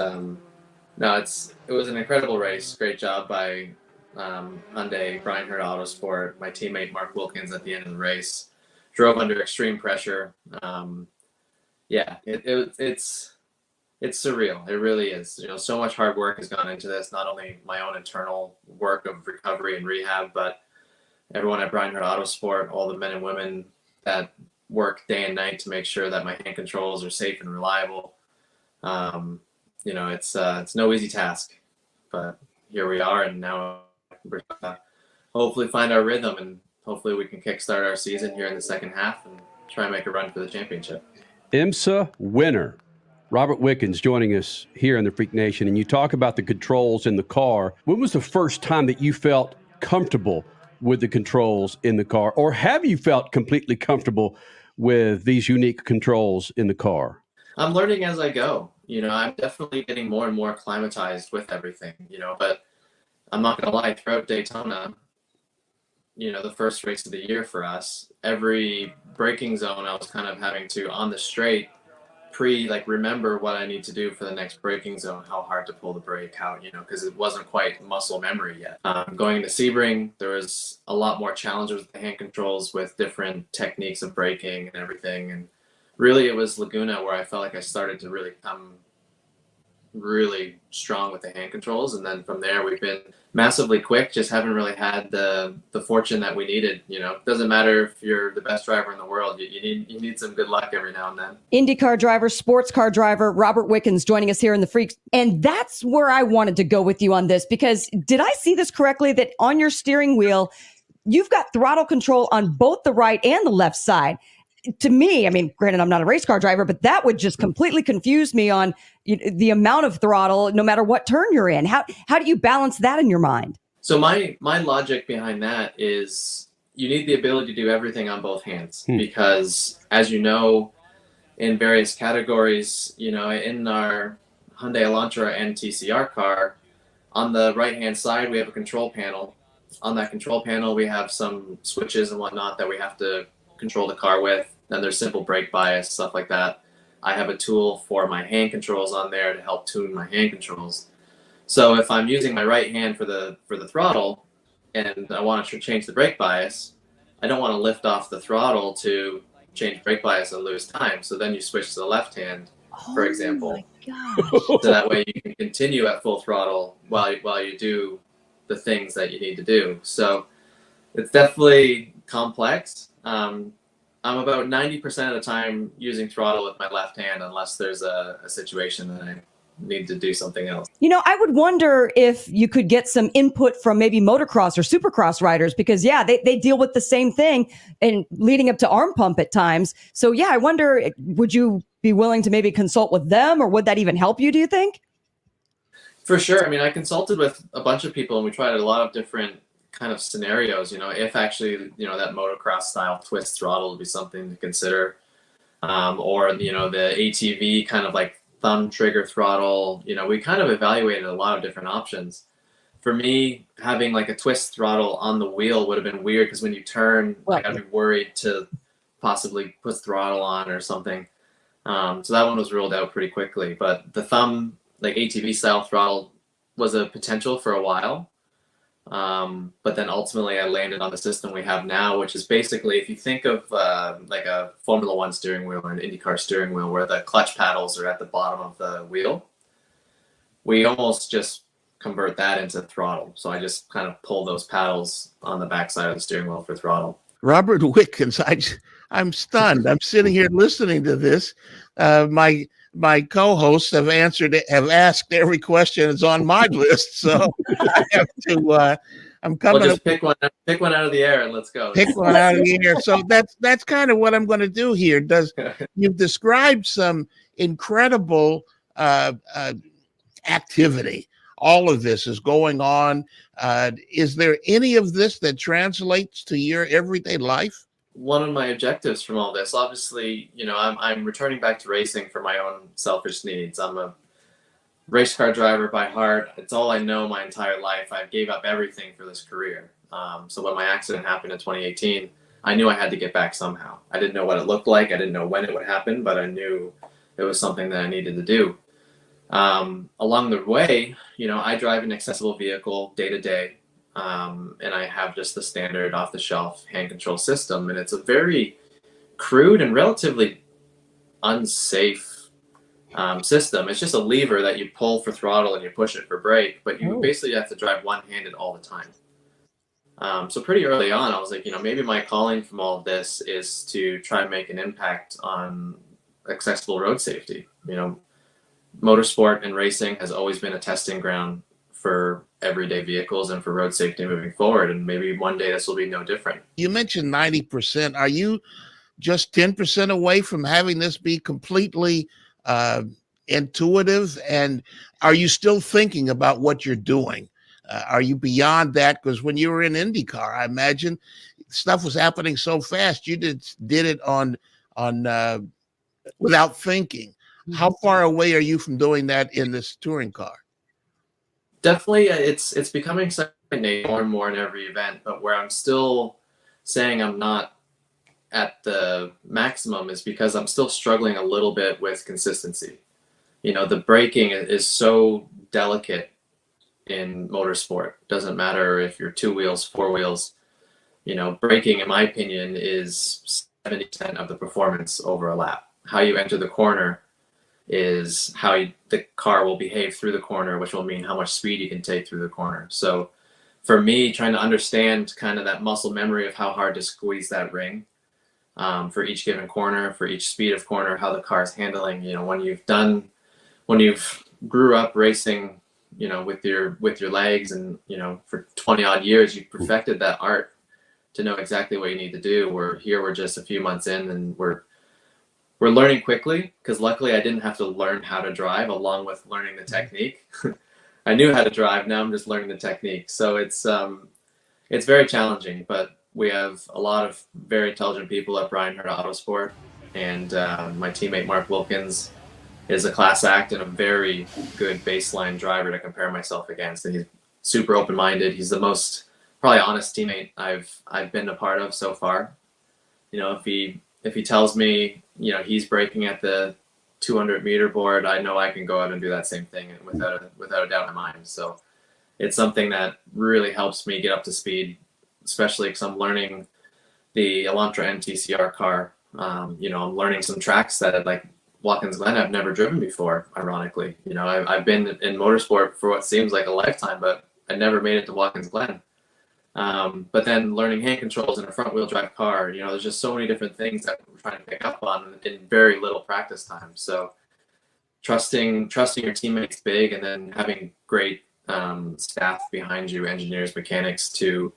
no, it was an incredible race. Great job by Hyundai, Brian Hurd Autosport, my teammate Mark Wilkins at the end of the race. drove under extreme pressure. Yeah, it's surreal. It really is. You know, so much hard work has gone into this, not only my own internal work of recovery and rehab, but everyone at Breinhardt Autosport, all the men and women that work day and night to make sure that my hand controls are safe and reliable. You know, it's no easy task, but here we are, and now we're hopefully find our rhythm, and hopefully we can kickstart our season here in the second half and try and make a run for the championship. IMSA winner Robert Wickens joining us here in the Freak Nation, and you talk about the controls in the car. When was the first time that you felt comfortable with the controls in the car, or have you felt completely comfortable with these unique controls in the car? I'm learning as I go. You know, I'm definitely getting more and more acclimatized with everything, you know, but I'm not going to lie, throughout Daytona, you know, the first race of the year for us, every braking zone I was kind of having to, on the straight, remember what I need to do for the next braking zone, how hard to pull the brake, how, you know, because it wasn't quite muscle memory yet. Going into Sebring, there was a lot more challenges with the hand controls, with different techniques of braking and everything. And really it was Laguna where I felt like I started to really come really strong with the hand controls, and then from there we've been massively quick, just haven't really had the fortune that we needed. You know, it doesn't matter if you're the best driver in the world, you need some good luck every now and then. IndyCar driver, sports car driver, Robert Wickens joining us here in the Freaks. And that's where I wanted to go with you on this, because did I see this correctly, that on your steering wheel you've got throttle control on both the right and the left side? To me, I mean, granted, I'm not a race car driver, but that would just completely confuse me on the amount of throttle, no matter what turn you're in. How do you balance that in your mind? So my logic behind that is you need the ability to do everything on both hands, because as you know, in various categories, you know, in our Hyundai Elantra and TCR car, on the right-hand side, we have a control panel. On that control panel, we have some switches and whatnot that we have to control the car with. Then there's simple brake bias, stuff like that. I have a tool for my hand controls on there to help tune my hand controls. So if I'm using my right hand for the throttle and I want to change the brake bias, I don't want to lift off the throttle to change brake bias and lose time. So then you switch to the left hand, for example. So that way you can continue at full throttle while you do the things that you need to do. So it's definitely complex. I'm about 90% of the time using throttle with my left hand, unless there's a situation that I need to do something else. You know, I would wonder if you could get some input from maybe motocross or supercross riders, because they deal with the same thing and leading up to arm pump at times. So I wonder, would you be willing to maybe consult with them, or would that even help you, do you think? For sure. I mean, I consulted with a bunch of people and we tried a lot of different kind of scenarios, you know, if actually, you know, that motocross style twist throttle would be something to consider, or, you know, the ATV kind of like thumb trigger throttle. You know, we kind of evaluated a lot of different options. For me, having like a twist throttle on the wheel would have been weird, because when you turn, like, I'd be worried to possibly put throttle on or something. So that one was ruled out pretty quickly. But the thumb, like ATV style throttle, was a potential for a while. But then ultimately I landed on the system we have now, which is basically, if you think of like a Formula One steering wheel or an IndyCar steering wheel, where the clutch paddles are at the bottom of the wheel, we almost just convert that into throttle. So I just kind of pull those paddles on the backside of the steering wheel for throttle. Robert Wickens, I'm stunned. I'm sitting here listening to this. My co-hosts have asked every question that's on my list, so I have to. I'm coming. Well, just pick one out of the air and let's go. Pick one out of the air. So that's kind of what I'm going to do here. You've described some incredible activity. All of this is going on. Is there any of this that translates to your everyday life? One of my objectives from all this, obviously, you know, I'm returning back to racing for my own selfish needs. I'm a race car driver by heart. It's all I know my entire life. I gave up everything for this career. So when my accident happened in 2018, I knew I had to get back somehow. I didn't know what it looked like. I didn't know when it would happen, but I knew it was something that I needed to do. Along the way, you know, I drive an accessible vehicle day to day. And I have just the standard off-the-shelf hand control system, and it's a very crude and relatively unsafe system. It's just a lever that you pull for throttle and you push it for brake, but you basically have to drive one-handed all the time. So pretty early on, I was like, maybe my calling from all of this is to try and make an impact on accessible road safety. Motorsport and racing has always been a testing ground for everyday vehicles and for road safety moving forward. And maybe one day this will be no different. You mentioned 90%. Are you just 10% away from having this be completely intuitive? And are you still thinking about what you're doing? Are you beyond that? Because when you were in IndyCar, I imagine stuff was happening so fast. You did it on without thinking. How far away are you from doing that in this touring car? Definitely, it's becoming second nature more and more in every event. But where I'm still saying I'm not at the maximum is because I'm still struggling a little bit with consistency. The braking is so delicate in motorsport. Doesn't matter if you're 2 wheels, 4 wheels. Braking, in my opinion, is 70% of the performance over a lap. How you enter the corner is how the car will behave through the corner, which will mean how much speed you can take through the corner. So for me, trying to understand kind of that muscle memory of how hard to squeeze that ring for each given corner, for each speed of corner, how the car is handling, when you've grew up racing, with your legs and, for 20 odd years, you've perfected that art to know exactly what you need to do. We're just a few months in and we're learning quickly, because luckily I didn't have to learn how to drive along with learning the technique. I knew how to drive. Now I'm just learning the technique. So it's very challenging, but we have a lot of very intelligent people at Bryan Herta Autosport, and my teammate Mark Wilkins is a class act and a very good baseline driver to compare myself against. And he's super open-minded. He's the most probably honest teammate I've been a part of so far. If he tells me, he's braking at the 200-meter board, I know I can go out and do that same thing without a doubt in my mind. So it's something that really helps me get up to speed, especially because I'm learning the Elantra NTCR car. I'm learning some tracks that, like Watkins Glen, I've never driven before, ironically. I've been in motorsport for what seems like a lifetime, but I never made it to Watkins Glen. But then learning hand controls in a front wheel drive car, there's just so many different things that we're trying to pick up on in very little practice time. So trusting your teammates big, and then having great staff behind you, engineers, mechanics, to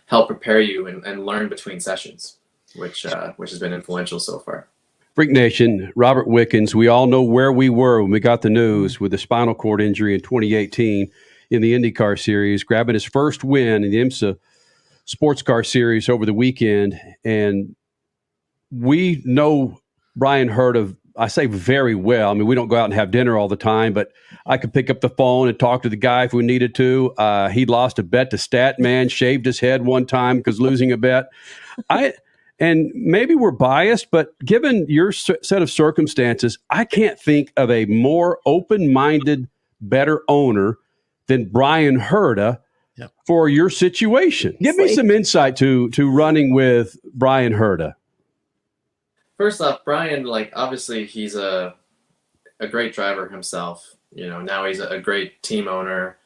help prepare you and learn between sessions, which has been influential so far. Freak Nation, Robert Wickens, we all know where we were when we got the news with the spinal cord injury in 2018 in the IndyCar series, grabbing his first win in the IMSA Sports Car Series over the weekend. And we know Bryan Herta, I say very well. I mean, we don't go out and have dinner all the time, but I could pick up the phone and talk to the guy if we needed to. He lost a bet to Statman, shaved his head one time because losing a bet. And maybe we're biased, but given your set of circumstances, I can't think of a more open-minded, better owner than Bryan Herta for your situation. Give me some insight to running with Bryan Herta. First off, Bryan, obviously he's a great driver himself. Now he's a great team owner,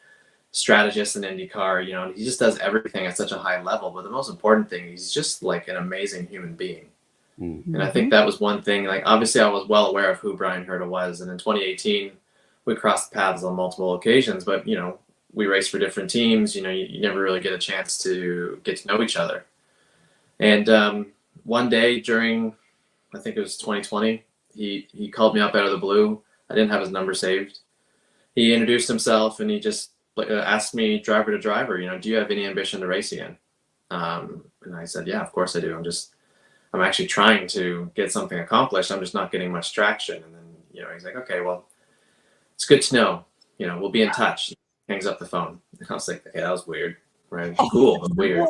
strategist in IndyCar. He just does everything at such a high level. But the most important thing, he's just like an amazing human being. Mm-hmm. And I think that was one thing. Obviously I was well aware of who Bryan Herta was. And in 2018, we crossed paths on multiple occasions, but, we raced for different teams. You never really get a chance to get to know each other. And one day during, I think it was 2020, he called me up out of the blue. I didn't have his number saved. He introduced himself and he just asked me driver to driver, do you have any ambition to race again? And I said, yeah, of course I do. I'm actually trying to get something accomplished. I'm just not getting much traction. And then, he's like, okay, well, it's good to know, we'll be in touch. Hangs up the phone. And I was like, okay, that was weird, right? Cool, but weird.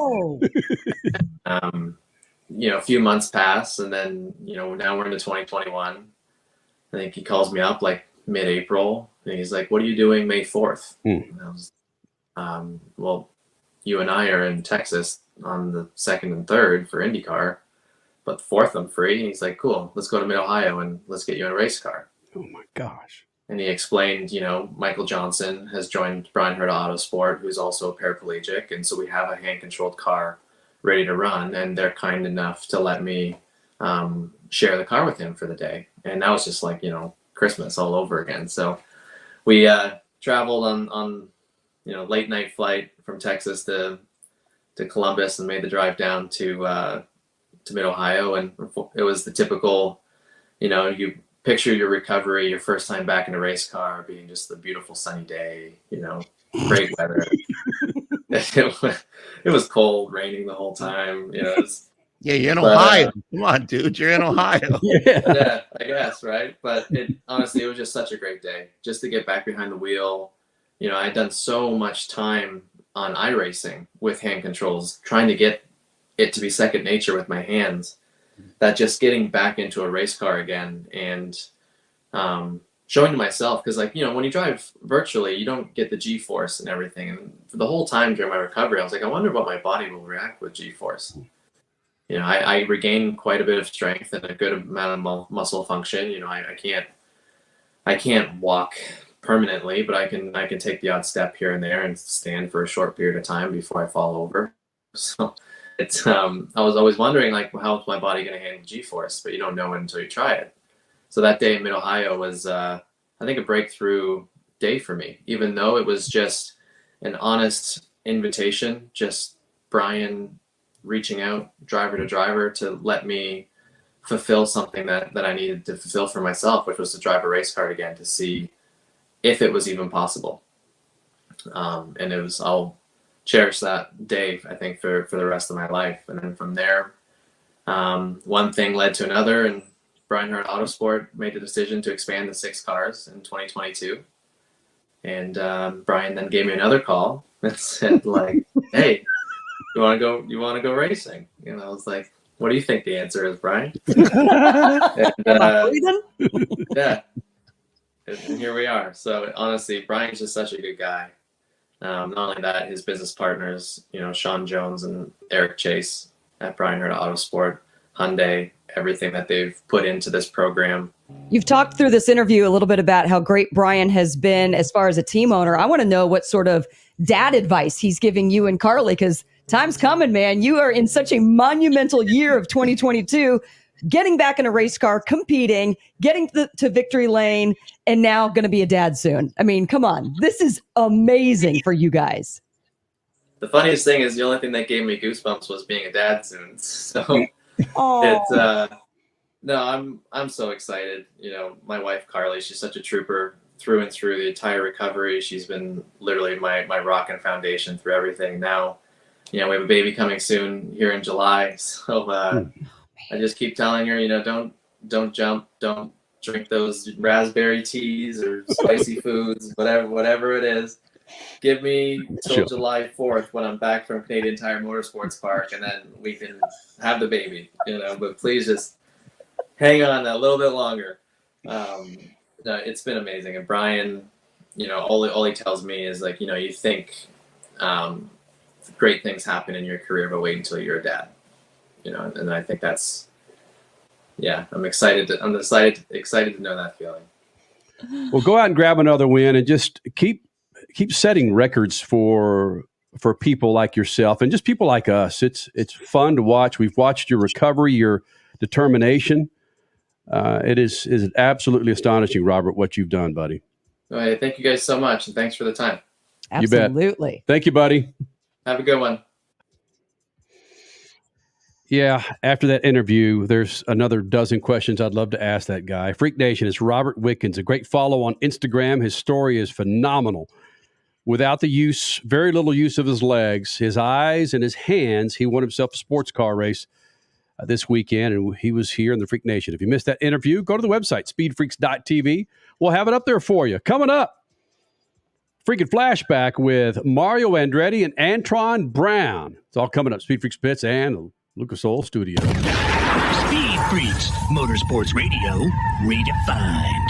A few months pass, and then, now we're into 2021. I think he calls me up mid-April, and he's like, what are you doing May 4th? And I was, well, you and I are in Texas on the 2nd and 3rd for IndyCar. but the fourth I'm free. And he's like, cool, let's go to Mid-Ohio and let's get you in a race car. Oh my gosh. And he explained, Michael Johnson has joined Brian Hurta Autosport, who's also a paraplegic. And so we have a hand-controlled car ready to run. And they're kind enough to let me share the car with him for the day. And that was just like, Christmas all over again. So we traveled on late night flight from Texas to Columbus and made the drive down to Mid-Ohio. And it was the typical, you picture your recovery, your first time back in a race car being just a beautiful sunny day, great weather. It was cold, raining the whole time. Yeah, you're in Ohio. Come on, dude. You're in Ohio. Yeah, I guess, right? But honestly, it was just such a great day just to get back behind the wheel. I'd done so much time on iRacing with hand controls, trying to get it to be second nature with my hands, that just getting back into a race car again and showing to myself, because when you drive virtually, you don't get the G-force and everything. And for the whole time during my recovery, I was like, I wonder what my body will react with G-force. I regained quite a bit of strength and a good amount of muscle function. I can't walk permanently, but I can take the odd step here and there and stand for a short period of time before I fall over. So it's I was always wondering, like, how's my body going to handle G-force? But you don't know it until you try it. So that day in Mid-Ohio was, I think, a breakthrough day for me, even though it was just an honest invitation, just Brian reaching out driver to driver to let me fulfill something that I needed to fulfill for myself, which was to drive a race car again to see if it was even possible. And I'll cherish that day, I think, for the rest of my life. And then from there, one thing led to another, and Brian Hurta Autosport made the decision to expand to 6 cars in 2022. And Brian then gave me another call and said, like, hey, you want to go racing? And I was like, what do you think the answer is, Brian? Yeah. And here we are. So honestly, Brian's just such a good guy. Not only that, his business partners, Sean Jones and Eric Chase at Brian Hurta Autosport, Hyundai, everything that they've put into this program. You've talked through this interview a little bit about how great Brian has been as far as a team owner. I want to know what sort of dad advice he's giving you and Carly, because time's coming, man. You are in such a monumental year of 2022, getting back in a race car, competing, getting to victory lane, and now going to be a dad soon. I mean, come on. This is amazing for you guys. The funniest thing is the only thing that gave me goosebumps was being a dad soon. So no, I'm so excited. My wife, Carly, she's such a trooper through and through the entire recovery. She's been literally my rock and foundation through everything. Now, we have a baby coming soon here in July. So I just keep telling her, don't jump, don't drink those raspberry teas or spicy foods, whatever it is. Give me till July 4th when I'm back from Canadian Tire Motorsports Park, and then we can have the baby, but please just hang on a little bit longer. No, it's been amazing. And Brian, all he tells me is, like, you think great things happen in your career, but wait until you're a dad. And I think that's, I'm excited to know that feeling. Well, go out and grab another win and just keep setting records for people like yourself and just people like us. It's fun to watch. We've watched your recovery, your determination. It is absolutely astonishing, Robert, what you've done, buddy. All right, thank you guys so much, and thanks for the time. Absolutely. You bet. Thank you, buddy. Have a good one. Yeah, after that interview, there's another dozen questions I'd love to ask that guy. Freak Nation, it's Robert Wickens, a great follow on Instagram. His story is phenomenal. Without the very little use of his legs, his eyes, and his hands, he won himself a sports car race this weekend, and he was here in the Freak Nation. If you missed that interview, go to the website, speedfreaks.tv. We'll have it up there for you. Coming up, Freaking Flashback with Mario Andretti and Antron Brown. It's all coming up. Speed Freaks Pits and Lucas Oil Studio. Speed Freaks, Motorsports Radio, redefined.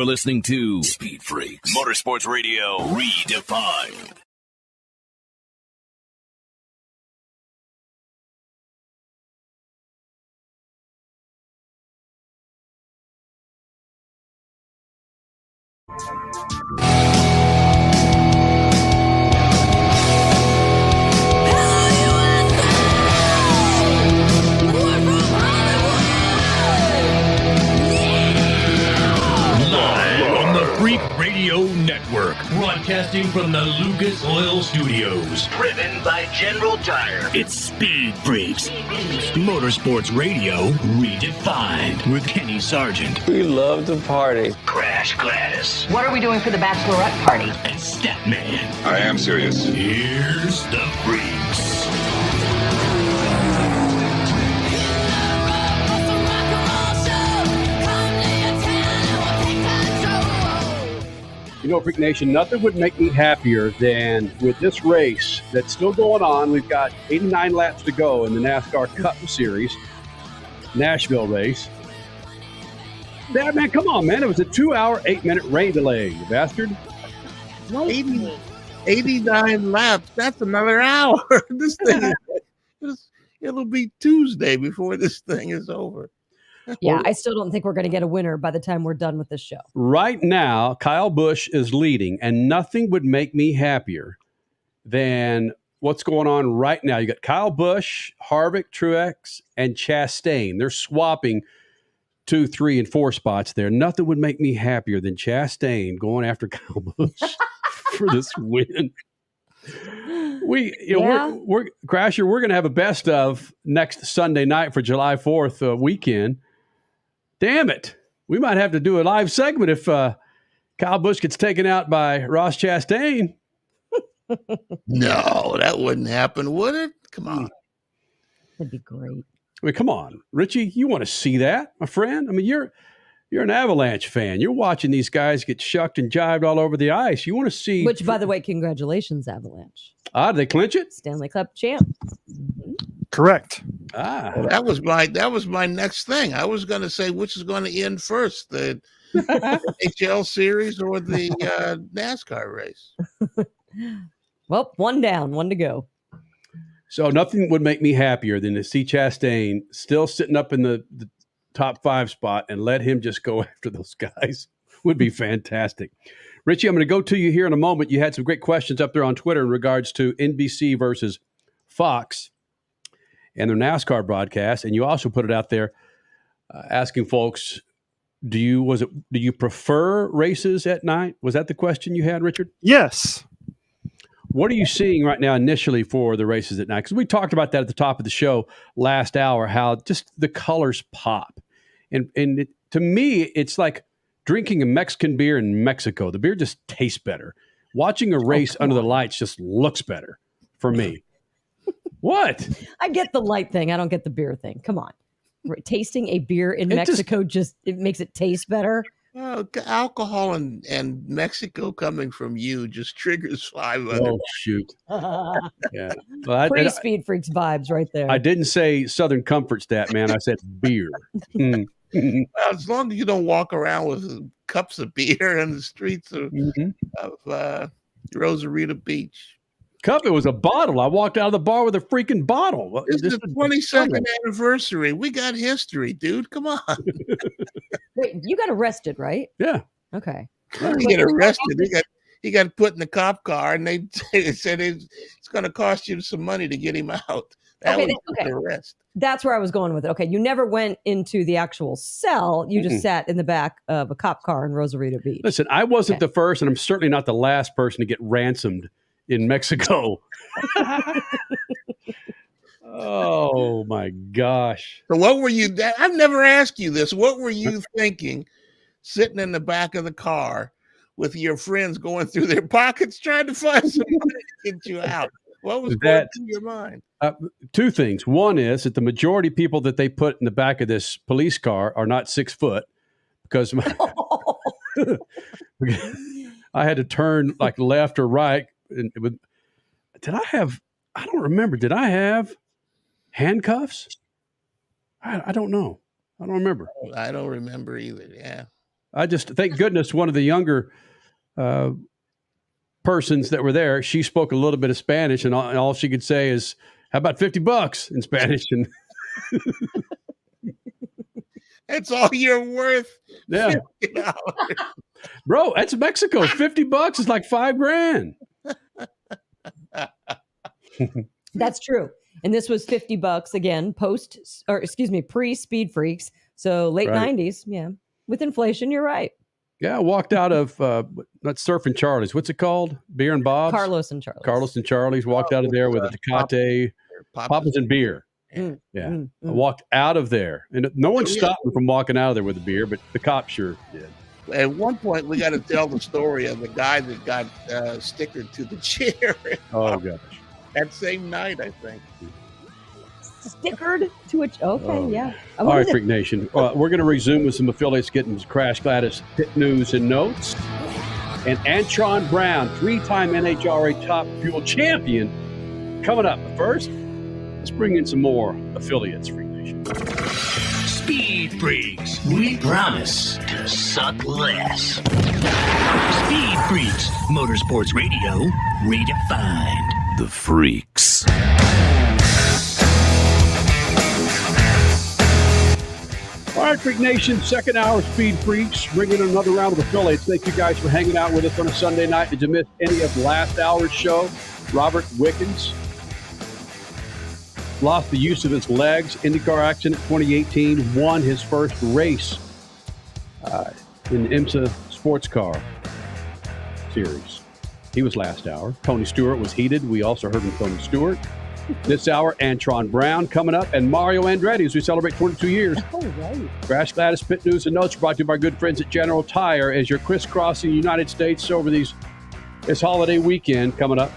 You're listening to Speed Freaks, Motorsports Radio Redefined. Freak Radio Network, broadcasting from the Lucas Oil Studios. Driven by General Tire. It's Speed Freaks, Motorsports Radio Redefined with Kenny Sargent. We love to party. Crash Gladys. What are we doing for the bachelorette party? And Statman. I am serious. Here's the Freaks. You know, Freak Nation, nothing would make me happier than with this race that's still going on. We've got 89 laps to go in the NASCAR Cup Series, Nashville race. Yeah, man, come on, man. It was a 2-hour, 8-minute rain delay, you bastard. 89 laps. That's another hour. This thing, it'll be Tuesday before this thing is over. Yeah, I still don't think we're going to get a winner by the time we're done with this show. Right now, Kyle Busch is leading, and nothing would make me happier than what's going on right now. You got Kyle Busch, Harvick, Truex, and Chastain. They're swapping 2, 3, and 4 spots there. Nothing would make me happier than Chastain going after Kyle Busch for this win. We're Crasher. We're going to have a best of next Sunday night for July 4th weekend. Damn it. We might have to do a live segment if Kyle Busch gets taken out by Ross Chastain. No, that wouldn't happen, would it? Come on. That'd be great. I mean, come on. Richie, you want to see that, my friend? I mean, you're an Avalanche fan. You're watching these guys get shucked and jived all over the ice. You want to see... Which, by the way, congratulations, Avalanche. Did they clinch it? Stanley Cup champ. Correct. Well, that was my next thing. I was going to say which is going to end first, the HL series or the NASCAR race. Well, one down, one to go. So nothing would make me happier than to see Chastain still sitting up in the top 5 spot and let him just go after those guys. Would be fantastic. Richie, I'm going to go to you here in a moment. You had some great questions up there on Twitter in regards to NBC versus Fox and their NASCAR broadcast, and you also put it out there asking folks, do you prefer races at night? Was that the question you had, Richard? Yes. What are you seeing right now initially for the races at night? Because we talked about that at the top of the show last hour, how just the colors pop. And to me, it's like drinking a Mexican beer in Mexico. The beer just tastes better. Watching a race under the lights just looks better for me. What? I get the light thing. I don't get the beer thing. Come on. Tasting a beer in Mexico it makes it taste better. Well, alcohol and Mexico coming from you just triggers 5 other. Oh, shoot. Yeah. Well, Pretty Speed Freaks vibes right there. I didn't say Southern Comfort stat, man. I said beer. Well, as long as you don't walk around with cups of beer in the streets of Rosarita Beach. Cup, it was a bottle. I walked out of the bar with a freaking bottle. This is the 22nd anniversary. We got history, dude. Come on. Wait, you got arrested, right? Yeah. Okay. You get arrested. He got put in the cop car, and they said it's going to cost you some money to get him out. That was the arrest. That's where I was going with it. Okay, you never went into the actual cell. You just sat in the back of a cop car in Rosarita Beach. Listen, I wasn't the first, and I'm certainly not the last person to get ransomed in Mexico. Oh, my gosh. So what were you... I've never asked you this. What were you thinking sitting in the back of the car with your friends going through their pockets trying to find some money to get you out? What was going through your mind? 2 things. One is that the majority of people that they put in the back of this police car are not 6 foot because I had to turn like left or right. I don't remember. Did I have handcuffs? I don't know. I don't remember. I don't remember either. Yeah. I just thank goodness one of the younger persons that were there, she spoke a little bit of Spanish, and all she could say is, "How about $50 in Spanish?" And That's all you're worth. yeah, bro, that's Mexico. $50 is like $5,000. That's true. And this was $50 again, pre-Speed Freaks. So late Right. 90s. Yeah. With inflation, you're right. Yeah, I walked out of not Surf and Charlie's. What's it called? Beer and Bob's? Carlos and Charlie's. Carlos and Charlie's. Walked out of there with a Tecate, Papa's and beer. Yeah. I walked out of there. And no one stopped me from walking out of there with a beer, but the cops sure did. At one point, we got to tell the story of the guy that got stickered to the chair. Oh, gosh. That same night, I think. Stickered to a... Okay, yeah. All right, Freak Nation. We're going to resume with some affiliates getting Crash Gladys pit news and notes. And Antron Brown, 3-time NHRA top fuel champion, coming up. But first, let's bring in some more affiliates, Freak Nation. Speed Freaks, we promise to suck less. Speed Freaks, Motorsports Radio, redefined. The Freaks. All right, Freak Nation, second hour Speed Freaks, bringing in another round of affiliates. Thank you guys for hanging out with us on a Sunday night. Did you miss any of last hour's show? Robert Wickens lost the use of his legs. IndyCar accident 2018, won his first race in the IMSA Sports Car series. He was last hour. Tony Stewart was heated. We also heard from Tony Stewart. This hour, Antron Brown coming up, and Mario Andretti as we celebrate 22 years. Oh, right. Crash Gladys Pit News and Notes brought to you by our good friends at General Tire as you're crisscrossing the United States over this holiday weekend coming up.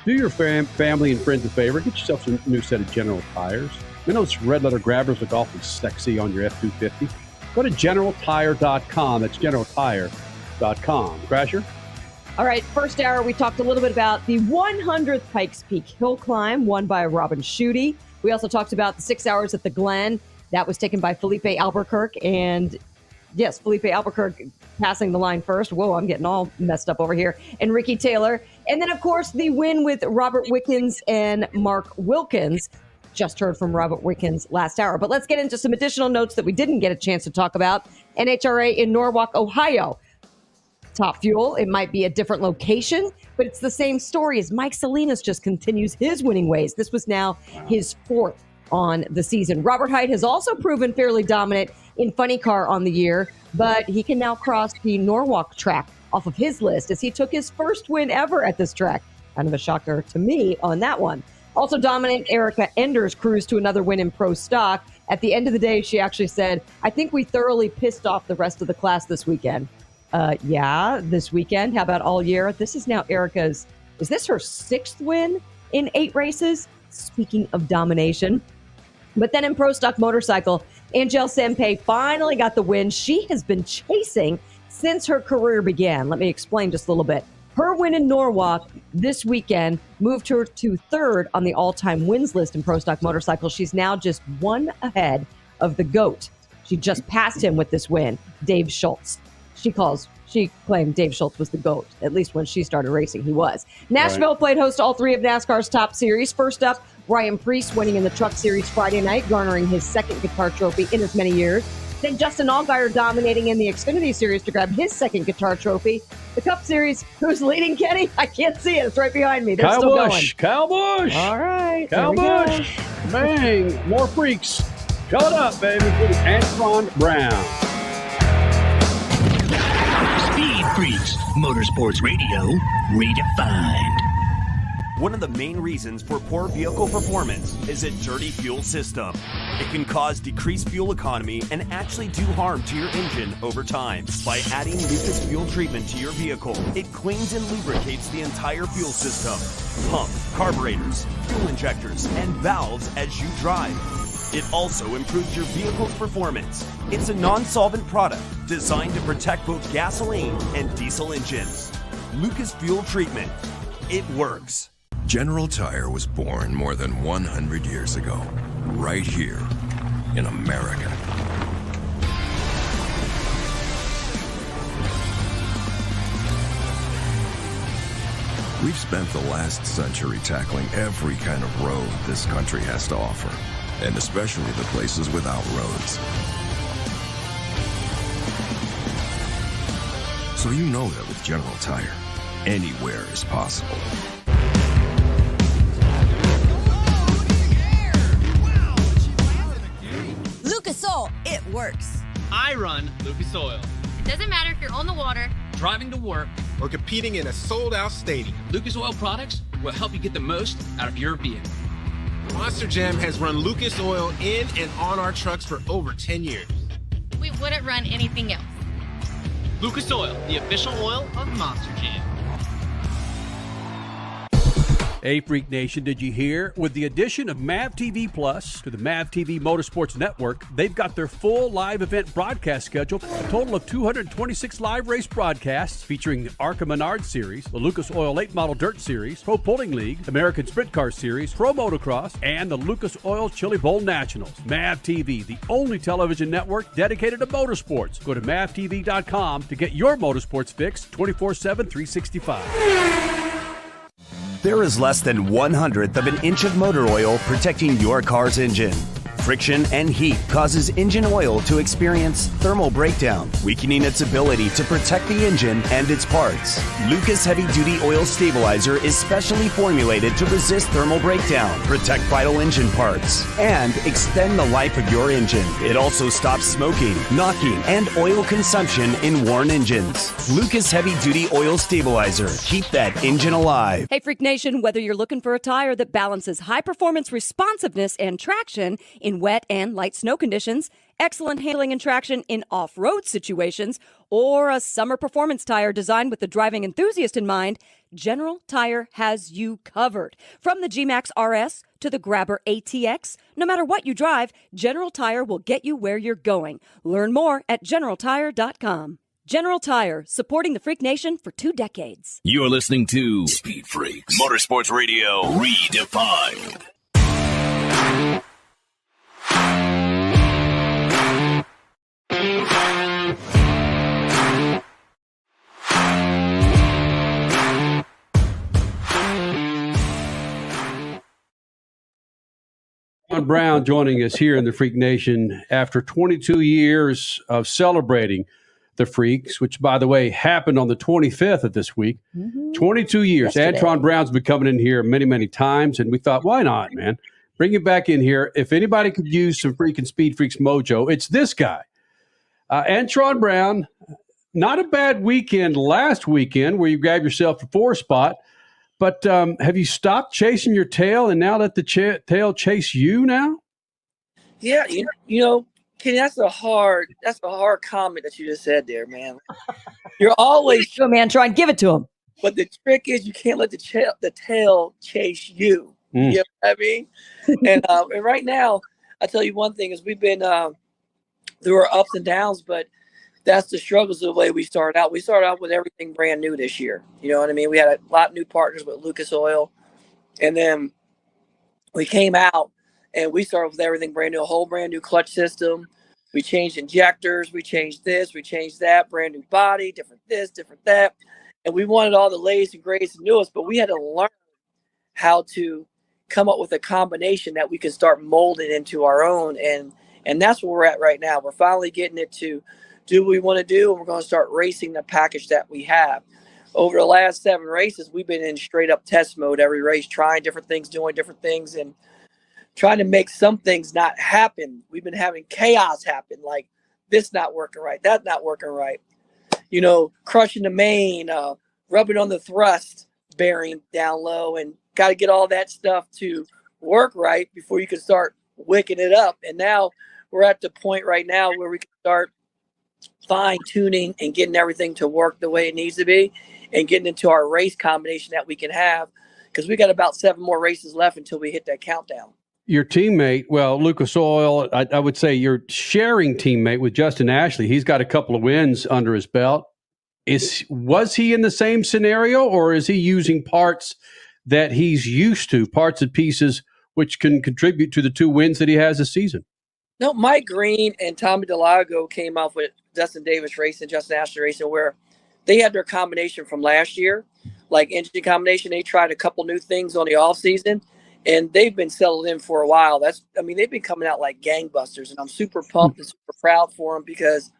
Do your family and friends a favor. Get yourself a new set of General Tires. You know those red leather grabbers look awfully sexy on your F-250? Go to GeneralTire.com. That's GeneralTire.com. Crasher? All right, first hour, we talked a little bit about the 100th Pikes Peak Hill Climb, won by Robin Schutte. We also talked about the 6 hours at the Glen. That was taken by Felipe Albuquerque. And yes, Felipe Albuquerque passing the line first. Whoa, I'm getting all messed up over here. And Ricky Taylor. And then, of course, the win with Robert Wickens and Mark Wilkins. Just heard from Robert Wickens last hour. But let's get into some additional notes that we didn't get a chance to talk about. NHRA in Norwalk, Ohio. Top Fuel. It might be a different location, but it's the same story as Mike Salinas just continues his winning ways. This was now his fourth on the season. Robert Hight has also proven fairly dominant in Funny Car on the year, but he can now cross the Norwalk track off of his list as he took his first win ever at this track. Kind of a shocker to me on that one. Also dominant, Erica Enders cruised to another win in Pro Stock. At the end of the day, she actually said, "I think we thoroughly pissed off the rest of the class this weekend." This weekend. How about all year? This is now Erica's, is this her 6th win in 8 races? Speaking of domination. But then in Pro Stock Motorcycle, Angel Sempe finally got the win she has been chasing since her career began. Let me explain just a little bit. Her win in Norwalk this weekend moved her to 3rd on the all-time wins list in Pro Stock Motorcycle. She's now just 1 ahead of the GOAT. She just passed him with this win, Dave Schultz. She claimed Dave Schultz was the GOAT. At least when she started racing, he was. Nashville played host to all 3 of NASCAR's top series. First up, Ryan Preece winning in the Truck Series Friday night, garnering his 2nd guitar trophy in as many years. Then Justin Allgaier dominating in the Xfinity Series to grab his 2nd guitar trophy. The Cup Series, who's leading, Kenny? I can't see it. It's right behind me. They're Kyle still Busch. going. Kyle Busch. All right. Kyle Busch. Bang. More freaks. Coming up, baby, with Antron Brown. Speed Freaks, Motorsports Radio, redefined. One of the main reasons for poor vehicle performance is a dirty fuel system. It can cause decreased fuel economy and actually do harm to your engine over time. By adding Lucas Fuel Treatment to your vehicle, it cleans and lubricates the entire fuel system. Pump, carburetors, fuel injectors, and valves as you drive. It also improves your vehicle's performance. It's a non-solvent product designed to protect both gasoline and diesel engines. Lucas Fuel Treatment. It works. General Tire was born more than 100 years ago, right here in America. We've spent the last century tackling every kind of road this country has to offer, and especially the places without roads. So you know that with General Tire, anywhere is possible. Lucas Oil, it works. I run Lucas Oil. It doesn't matter if you're on the water, Driving to work, or competing in a sold-out stadium. Lucas Oil products will help you get the most out of your vehicle. Monster Jam has run Lucas Oil in and on our trucks for over 10 years. we wouldn't run anything else. Lucas Oil, the official oil of Monster Jam. Hey, Freak Nation, did you hear? With the addition of MAV TV Plus to the MAV TV Motorsports Network, they've got their full live event broadcast schedule, a total of 226 live race broadcasts featuring the ARCA Menard Series, the Lucas Oil Late Model Dirt Series, Pro Pulling League, American Sprint Car Series, Pro Motocross, and the Lucas Oil Chili Bowl Nationals. MAV TV, the only television network dedicated to motorsports. Go to mavtv.com to get your motorsports fix 24/7, 365. There is less than 1/100th of an inch of motor oil protecting your car's engine. Friction and heat causes engine oil to experience thermal breakdown, weakening its ability to protect the engine and its parts. Lucas Heavy Duty Oil Stabilizer is specially formulated to resist thermal breakdown, protect vital engine parts, and extend the life of your engine. It also stops smoking, knocking, and oil consumption in worn engines. Lucas Heavy Duty Oil Stabilizer. Keep that engine alive. Hey, Freak Nation, whether you're looking for a tire that balances high-performance responsiveness and traction in wet and light snow conditions, excellent handling and traction in off-road situations, or a summer performance tire designed with the driving enthusiast in mind, General Tire has you covered. From the G-Max RS to the Grabber ATX, no matter what you drive, General Tire will get you where you're going. Learn more at GeneralTire.com. General Tire, supporting the Freak Nation for 2 decades. You're listening to Speed Freaks, Motorsports Radio Redefined. Antron Brown joining us here in the Freak Nation after 22 years of celebrating the Freaks, which, by the way, happened on the 25th of this week. 22 years. Yesterday. Antron Brown's been coming in here many, many times, and we thought, why not, man? Bring him back in here. If anybody could use some freaking Speed Freaks mojo, it's this guy. Antron Brown, not a bad weekend last weekend where you grabbed yourself a 4 spot, but have you stopped chasing your tail and now let the tail chase you now? Yeah, you know, Kenny, that's a hard comment that you just said there, man. You're always Go, man, try and give it to him. But the trick is you can't let the tail chase you. You know what I mean? And right now, I tell you one thing is we've been there were ups and downs, but that's the struggles of the way we started out. We started out with everything brand new this year. You know what I mean? We had a lot of new partners with Lucas Oil, and then we came out and we started with everything brand new, a whole brand new clutch system. We changed injectors, we changed this, we changed that, brand new body, different this, different that. And we wanted all the latest and greatest and newest, but we had to learn how to come up with a combination that we could start molding into our own. And that's where we're at right now. We're finally getting it to do what we want to do, and we're going to start racing the package that we have. Over the last 7 races, we've been in straight up test mode every race, trying different things, doing different things, and trying to make some things not happen. We've been having chaos happen, like this not working right, that not working right. You know, crushing the main, rubbing on the thrust bearing down low, and got to get all that stuff to work right before you can start wicking it up. And now we're at the point right now where we can start fine-tuning and getting everything to work the way it needs to be and getting into our race combination that we can have, because we got about 7 more races left until we hit that countdown. Your teammate, well, Lucas Oil, I would say your sharing teammate with Justin Ashley, he's got a couple of wins under his belt. Was he in the same scenario, or is he using parts that he's used to, parts and pieces which can contribute to the 2 wins that he has this season? No, Mike Green and Tommy DeLago came off with Dustin Davis Racing, Justin Ashley Racing, where they had their combination from last year. like engine combination. They tried a couple new things on the off season, and they've been settled in for a while. They've been coming out like gangbusters, and I'm super pumped and super proud for them because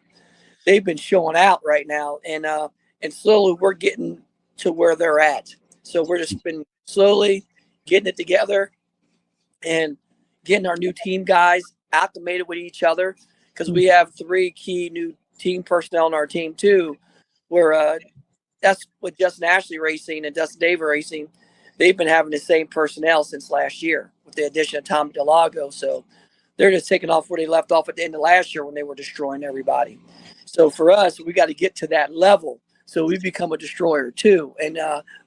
they've been showing out right now. And slowly we're getting to where they're at. So we're just been slowly getting it together and getting our new team guys acclimated with each other, because we have 3 key new team personnel on our team too, where that's with Justin Ashley Racing and Dustin Davis Racing. They've been having the same personnel since last year with the addition of Tom DeLago. So they're just taking off where they left off at the end of last year when they were destroying everybody. So for us, we got to get to that level so we become a destroyer too. And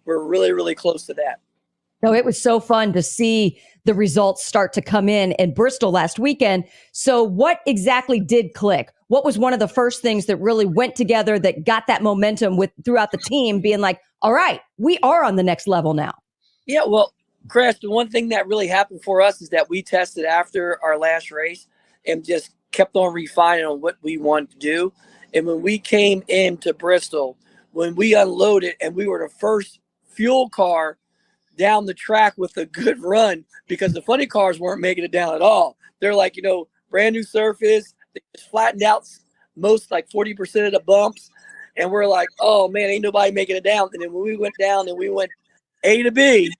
we're really, really close to that. No, it was so fun to see the results start to come in Bristol last weekend. So what exactly did click? What was one of the first things that really went together that got that momentum throughout the team being like, all right, we are on the next level now? Yeah, well, Chris, the one thing that really happened for us is that we tested after our last race and just kept on refining on what we wanted to do. And when we came into Bristol, when we unloaded and we were the first fuel car down the track with a good run, because the funny cars weren't making it down at all. They're like, brand new surface. They just flattened out most, like 40% of the bumps. And we're like, oh man, ain't nobody making it down. And then when we went down and we went A to B,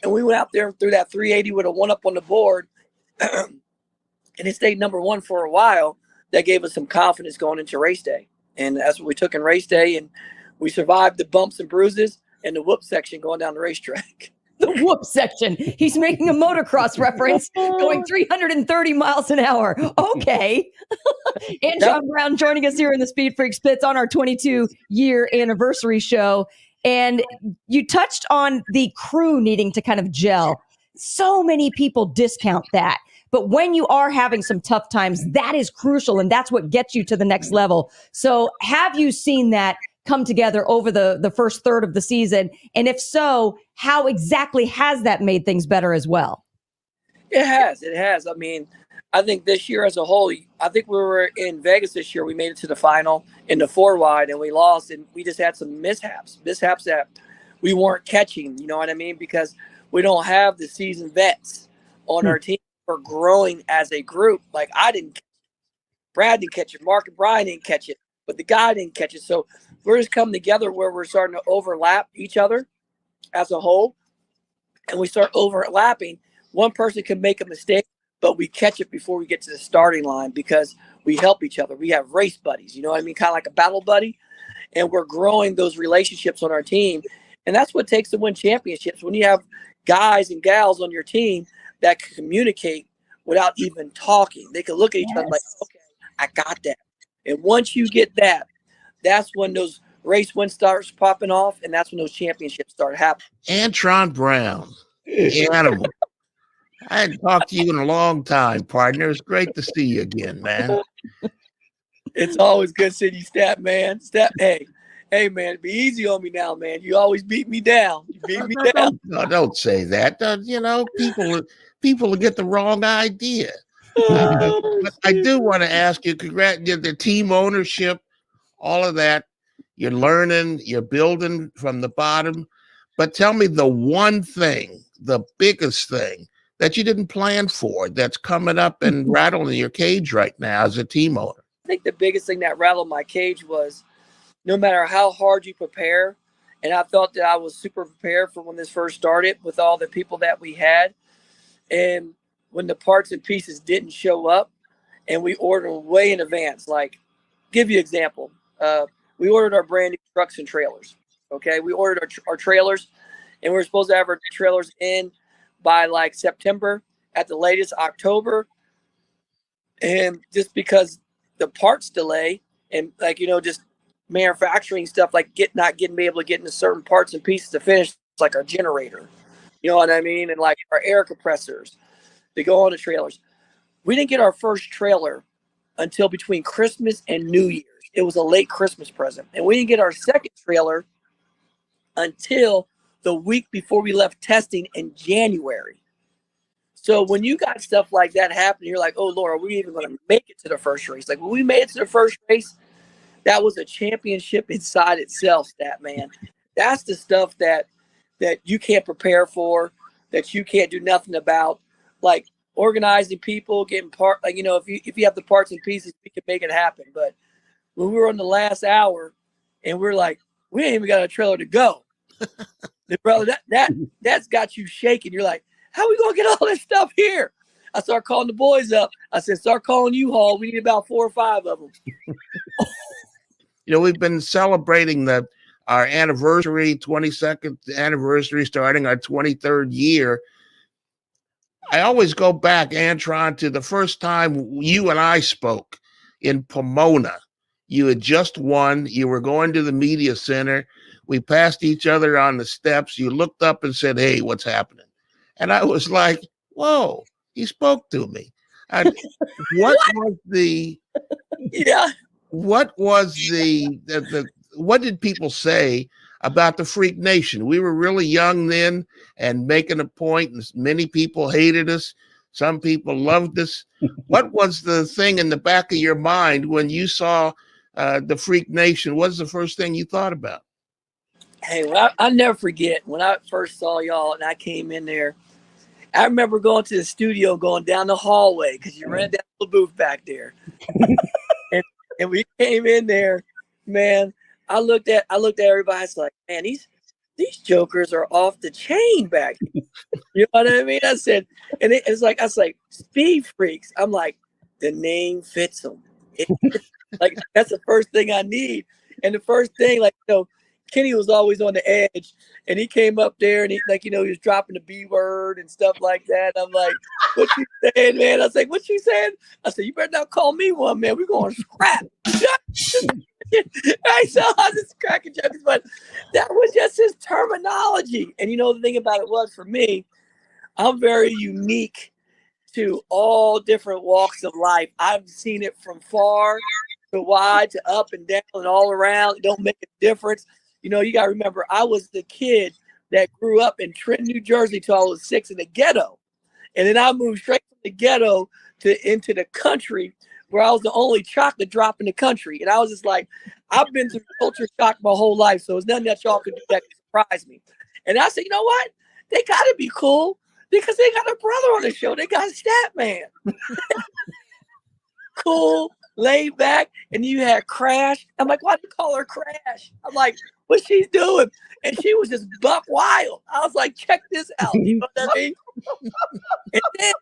and we went out there through that 380 with a 1-up on the board, and it stayed number 1 for a while. That gave us some confidence going into race day. And that's what we took in race day. And we survived the bumps and bruises and the whoop section going down the racetrack. The whoop section. He's making a motocross reference, going 330 miles an hour. Okay. Antron Brown joining us here in the Speed Freaks pits on our 22-year anniversary show. And you touched on the crew needing to kind of gel. So many people discount that. But when you are having some tough times, that is crucial, and that's what gets you to the next level. So have you seen that come together over the first third of the season? And if so, how exactly has that made things better as well? It has. I mean, I think this year as a whole, I think we were in Vegas this year. We made it to the final in the 4-wide and we lost, and we just had some mishaps that we weren't catching, you know what I mean? Because we don't have the seasoned vets on our team. We're growing as a group. Like Brad didn't catch it. Mark and Brian didn't catch it, but the guy didn't catch it. So we're just coming together where we're starting to overlap each other as a whole. And we start overlapping. One person can make a mistake, but we catch it before we get to the starting line because we help each other. We have race buddies, you know what I mean? Kind of like a battle buddy. And we're growing those relationships on our team. And that's what it takes to win championships. When you have guys and gals on your team that can communicate without even talking. They can look at each other like, okay, I got that. And once you get that, that's when those race wins starts popping off, and that's when those championships start happening. Antron Brown, the animal. I hadn't talked to you in a long time, partner. It's great to see you again, man. It's always good seeing you, Stat Man. Hey, man, be easy on me now, man. You always beat me down. You beat me down. No, don't say that. People will get the wrong idea. But I do want to ask you, the team ownership, all of that. You're learning, you're building from the bottom. But tell me the one thing, the biggest thing that you didn't plan for that's coming up and rattling your cage right now as a team owner. I think the biggest thing that rattled my cage was no matter how hard you prepare, and I felt that I was super prepared for when this first started with all the people that we had. And when the parts and pieces didn't show up and we ordered them way in advance, like give you an example. We ordered our brand new trucks and trailers. Okay. We ordered our trailers and we were supposed to have our trailers in by like September, at the latest October. And just because the parts delay and just manufacturing stuff, like not be able to get into certain parts and pieces to finish, like our generator, you know what I mean? And like our air compressors to go on the trailers. We didn't get our first trailer until between Christmas and New Year's. It was a late Christmas present. And we didn't get our second trailer until the week before we left testing in January. So when you got stuff like that happening, you're like, oh, Lord, are we even going to make it to the first race? Like when we made it to the first race, that was a championship inside itself, Stat Man. That's the stuff that you can't prepare for, that you can't do nothing about. Like organizing people, getting like, you know, if you have the parts and pieces, we can make it happen. But when we were on the last hour and we're like, we ain't even got a trailer to go. Brother, that's got you shaking. You're like, how are we gonna get all this stuff here? I start calling the boys up. I said, start calling U-Haul. We need about 4 or 5 of them. You know, we've been celebrating our anniversary, 22nd anniversary, starting our 23rd year. I always go back, Antron, to the first time you and I spoke in Pomona. You had just won. You were going to the media center. We passed each other on the steps. You looked up and said, hey, what's happening? And I was like, whoa, he spoke to me. What did people say about the Freak Nation? We were really young then and making a point, and many people hated us. Some people loved us. What was the thing in the back of your mind when you saw the Freak Nation? What was the first thing you thought about? Hey, well, I'll never forget when I first saw y'all and I came in there. I remember going to the studio, going down the hallway because you ran down the booth back there. and we came in there, man. I looked at everybody. I was like, man, these jokers are off the chain back here. You know what I mean? I said, and I was like, SpeedFreaks. I'm like, the name fits them. Like, that's the first thing I need. And the first thing, like, you know, Kenny was always on the edge, and he came up there and he, like, you know, he was dropping the B word and stuff like that. I'm like, what you saying, man? I was like, what you saying? I said, you better not call me one, man. We're going to scrap. I was just cracking jokes, but that was just his terminology. And you know, the thing about it was, for me, I'm very unique to all different walks of life. I've seen it from far to wide to up and down and all around. It don't make a difference. You know, you got to remember, I was the kid that grew up in Trenton, New Jersey till I was 6 in the ghetto. And then I moved straight from the ghetto into the country, where I was the only chocolate drop in the country. And I was just like, I've been through culture shock my whole life, so it's nothing that y'all could do that could surprise me. And I said, you know what? They got to be cool because they got a brother on the show. They got Statman. Cool, laid back, and you had Crash. I'm like, why do you call her Crash? I'm like, what she's doing? And she was just buck wild. I was like, check this out. You know what I mean? And then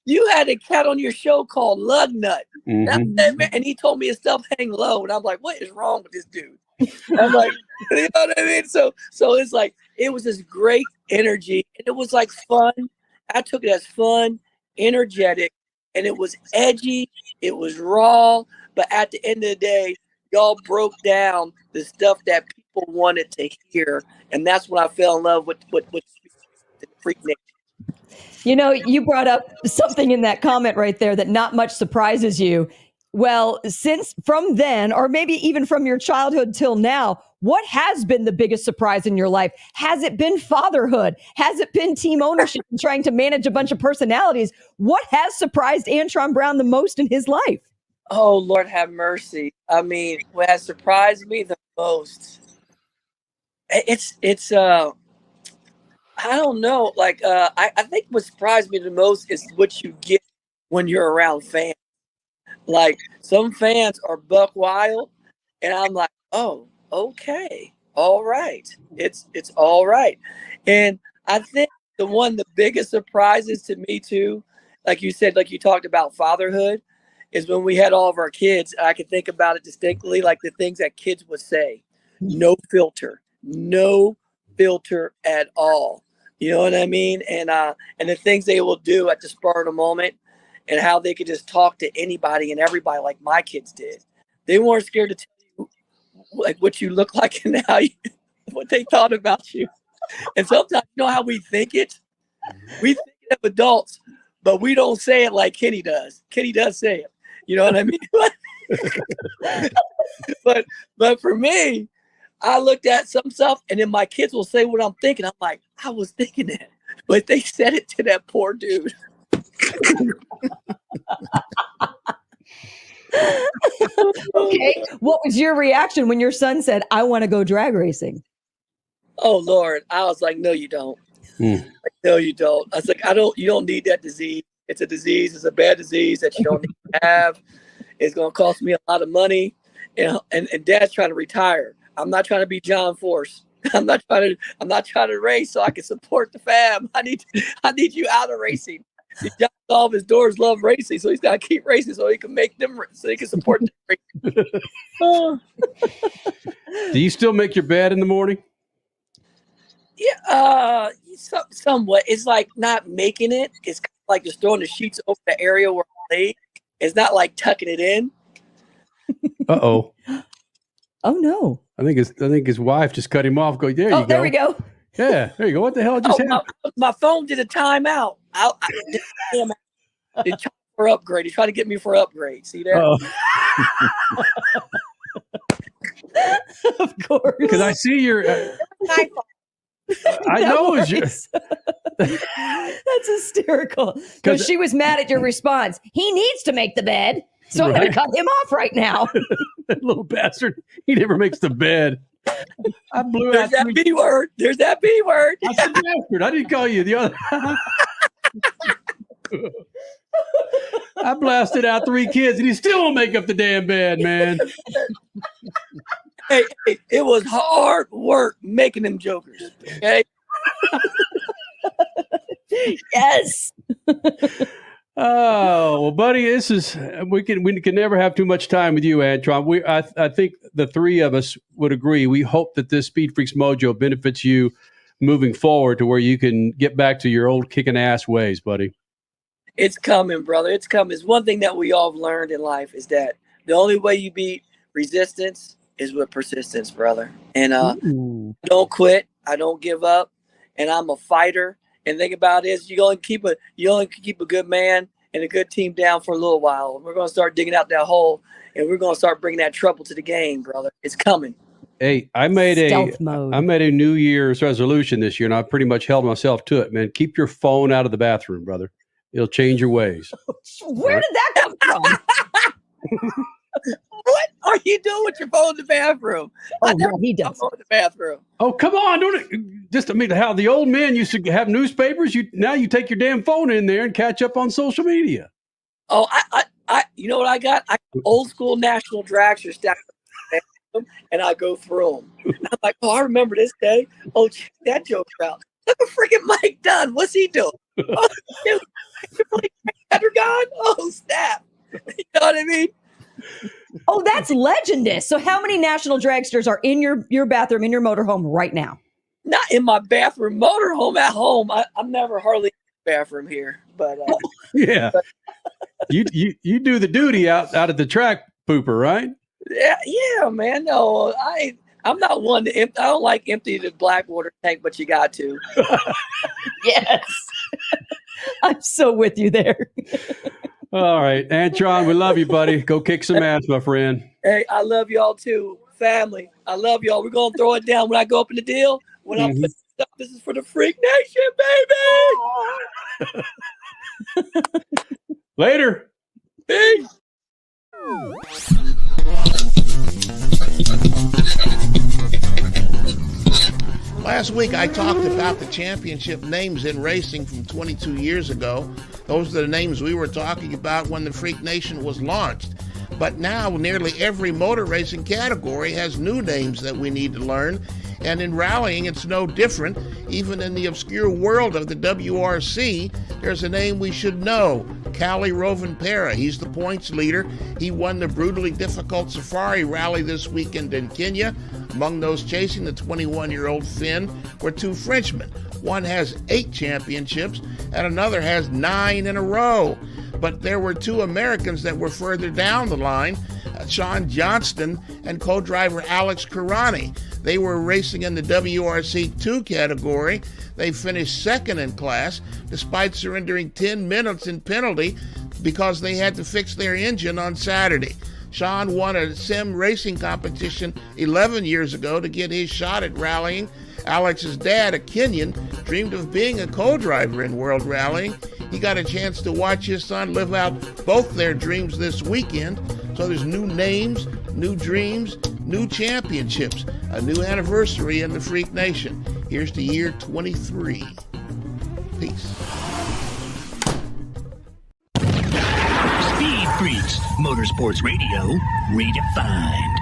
you had a cat on your show called Lug Nut. Mm-hmm. And he told me his stuff hang low. And I'm like, what is wrong with this dude? I'm like, you know what I mean? So it's like, it was this great energy. And it was like fun. I took it as fun, energetic, and it was edgy. It was raw. But at the end of the day, y'all broke down the stuff that people wanted to hear. And that's when I fell in love with the Freak Nation. You know, you brought up something in that comment right there that not much surprises you. Well, since from then, or maybe even from your childhood till now, what has been the biggest surprise in your life? Has it been fatherhood? Has it been team ownership and trying to manage a bunch of personalities? What has surprised Antron Brown the most in his life? Oh, Lord have mercy. I mean, what has surprised me the most, it's I don't know. Like, I think what surprised me the most is what you get when you're around fans. Like, some fans are buck wild, and I'm like, oh, okay, all right. It's all right. And I think the biggest surprises to me too, like you said, like you talked about fatherhood, is when we had all of our kids. I can think about it distinctly, like the things that kids would say. No filter at all. You know what I mean? And the things they will do at the spur of the moment, and how they could just talk to anybody and everybody like my kids did. They weren't scared to tell you like what you look like and what they thought about you. And sometimes, you know how we think it? We think it of adults, but we don't say it like Kenny does. Kenny does say it. You know what I mean? But for me, I looked at some stuff, and then my kids will say what I'm thinking. I'm like, I was thinking that, but they said it to that poor dude. Okay, what was your reaction when your son said, I want to go drag racing? Oh Lord. I was like, no, you don't. Like, no, you don't. I was like, you don't need that disease. It's a disease. It's a bad disease that you don't need to have. It's going to cost me a lot of money. And Dad's trying to retire. I'm not trying to be John Force. I'm not trying to race so I can support the fam. I need you out of racing. All of his doors love racing, so he's got to keep racing so he can make them, so he can support them racing. Do you still make your bed in the morning? Yeah, somewhat. It's like not making it. It's kind of like just throwing the sheets over the area where I lay. It's not like tucking it in. Uh-oh. Oh no. I think his wife just cut him off. Go, there you go. There we go. Yeah, there you go. What the hell just happened? My phone did a timeout. I did try for upgrade. He tried to get me for upgrade. See there? Of course. Because I see your. I know it's yours. That's hysterical. Because she was mad at your response. He needs to make the bed, so I'm going to cut him off right now. That little bastard. He never makes the bed. I blew There's out that B word. There's that B word. I said bastard. I didn't call you the other. I blasted out 3 kids, and he still won't make up the damn bed, man. Hey, it was hard work making them jokers. Okay. Yes. Oh, well, buddy, this is we can never have too much time with you, Antron. I think the 3 of us would agree. We hope that this SpeedFreaks mojo benefits you moving forward to where you can get back to your old kicking ass ways, buddy. It's coming, brother. It's coming. It's one thing that we all have learned in life is that the only way you beat resistance is with persistence, brother. And don't quit. I don't give up. And I'm a fighter. And the thing about it is you only keep a good man and a good team down for a little while. We're going to start digging out that hole, and we're going to start bringing that trouble to the game, brother. It's coming. Hey, I made a New Year's resolution this year, and I pretty much held myself to it, man. Keep your phone out of the bathroom, brother. It'll change your ways. Where did that come from? What are you doing with your phone in the bathroom? Oh, no, he does. In the bathroom. Oh, come on. How the old men used to have newspapers. Now you take your damn phone in there and catch up on social media. Oh, I you know what I got? I got old school National Dragster stacked up, and I go through them. And I'm like, oh, I remember this day. Oh, check that joke out. Look at freaking Mike Dunn. What's he doing? Oh, dude, gone? Oh, snap. You know what I mean? Oh, that's legendous. So how many National Dragsters are in your bathroom, in your motorhome right now? Not in my bathroom, motorhome at home. I'm never hardly in the bathroom here. But yeah. You do the duty out at the track, pooper, right? Yeah, man. No, I'm not one to I don't like empty the black water tank, but you got to. Yes. I'm so with you there. All right, Antron, we love you, buddy. Go kick some ass, my friend. Hey, I love y'all too. Family, I love y'all. We're going to throw it down when I go up in the deal. When I put stuff, this is for the Freak Nation, baby. Later. Peace. Last week, I talked about the championship names in racing from 22 years ago. Those are the names we were talking about when the Freak Nation was launched. But now nearly every motor racing category has new names that we need to learn. And in rallying, it's no different. Even in the obscure world of the WRC, there's a name we should know, Kalle Rovanperä. He's the points leader. He won the brutally difficult Safari Rally this weekend in Kenya. Among those chasing the 21-year-old Finn were 2 Frenchmen. One has 8 championships, and another has 9 in a row. But there were 2 Americans that were further down the line, Sean Johnston and co-driver Alex Karani. They were racing in the WRC 2 category. They finished second in class, despite surrendering 10 minutes in penalty because they had to fix their engine on Saturday. Sean won a sim racing competition 11 years ago to get his shot at rallying. Alex's dad, a Kenyan, dreamed of being a co-driver in world rallying. He got a chance to watch his son live out both their dreams this weekend. So there's new names, new dreams, new championships, a new anniversary in the Freak Nation. Here's the year 23. Peace. Speed Freaks, Motorsports Radio, redefined.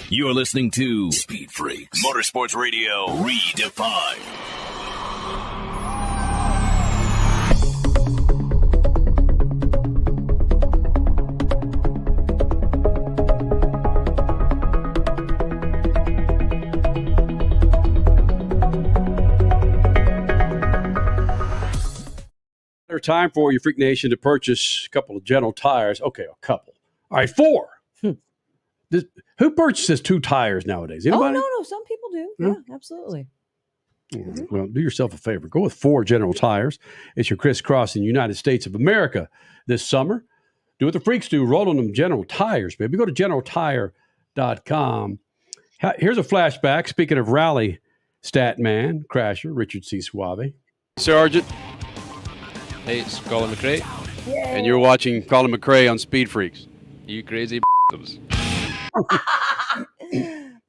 You're listening to Speed Freaks, Motorsports Radio redefined. Time for your Freak Nation to purchase a couple of General tires. Okay, a couple. All right, 4. Who purchases 2 tires nowadays? Anybody? Oh, no. Some people do. Yeah, absolutely. Well, do yourself a favor. Go with 4 General tires. It's your crisscrossing United States of America this summer. Do what the freaks do. Roll on them General tires, baby. Go to generaltire.com. Here's a flashback. Speaking of rally stat man, crasher, Richard C. Suave. Sergeant. Hey, it's Colin McRae. And you're watching Colin McRae on Speed Freaks. You crazy b****s.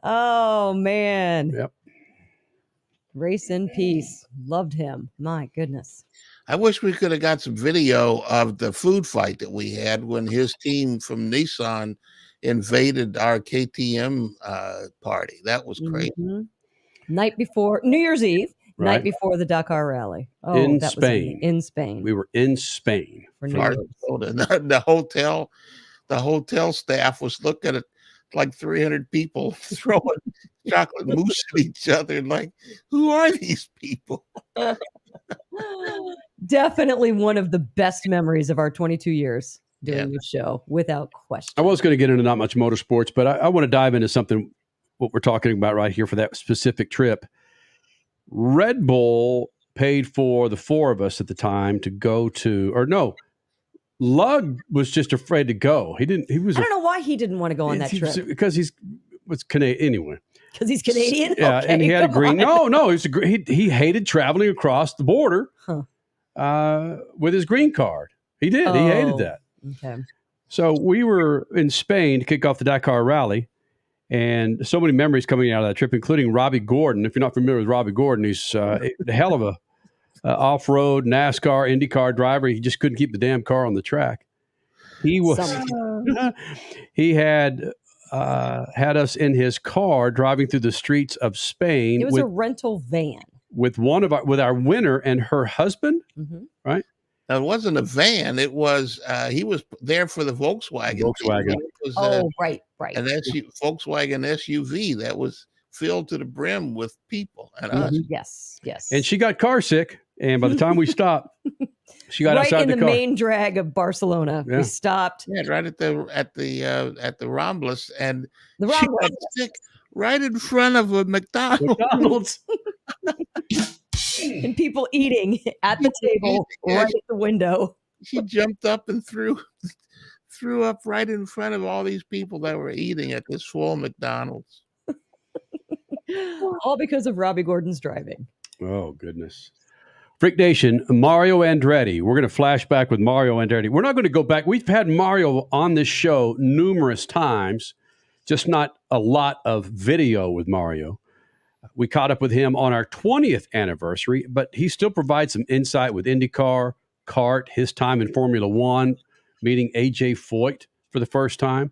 Oh, man. Yep. Race in peace. Loved him. My goodness. I wish we could have got some video of the food fight that we had when his team from Nissan invaded our KTM party. That was crazy. Night before New Year's Eve. Right. Night before the Dakar rally. Oh, in that Spain. Was in Spain. We were in Spain. The hotel staff was looking at like 300 people throwing chocolate mousse at each other. Like, who are these people? Definitely one of the best memories of our 22 years doing this show, without question. I was going to get into not much motorsports, but I want to dive into something, what we're talking about right here for that specific trip. Red Bull paid for the four of us at the time to go to, or no, Lug was just afraid to go. He didn't. He was. I don't know why he didn't want to go on that trip. Because was Canadian anyway. Because he's Canadian. Yeah, okay, and he had a green. on. No, he hated traveling across the border with his green card. He did. He hated that. Okay. So we were in Spain to kick off the Dakar Rally, and so many memories coming out of that trip, including Robbie Gordon. If you're not familiar with Robbie Gordon, he's the hell of a off-road NASCAR, IndyCar driver. He just couldn't keep the damn car on the track. He was. He had us in his car driving through the streets of Spain. It was a rental van with our winner and her husband. Mm-hmm. Right. Now, it wasn't a van. It was he was there for the Volkswagen. Volkswagen. It was, right. An Volkswagen SUV that was filled to the brim with people and us. Yes. And she got car sick. And by the time we stopped, she got outside the car. Right in the main drag of Barcelona. Yeah. We stopped. Yeah, right at the Ramblas, and she got sick right in front of a McDonald's. And people eating at the table right at the window. She jumped up and threw up right in front of all these people that were eating at this full McDonald's. All because of Robbie Gordon's driving. Oh, goodness. Freak Nation, Mario Andretti. We're going to flash back with Mario Andretti. We're not going to go back. We've had Mario on this show numerous times, just not a lot of video with Mario. We caught up with him on our 20th anniversary, but he still provides some insight with IndyCar, kart, his time in Formula One, meeting A.J. Foyt for the first time.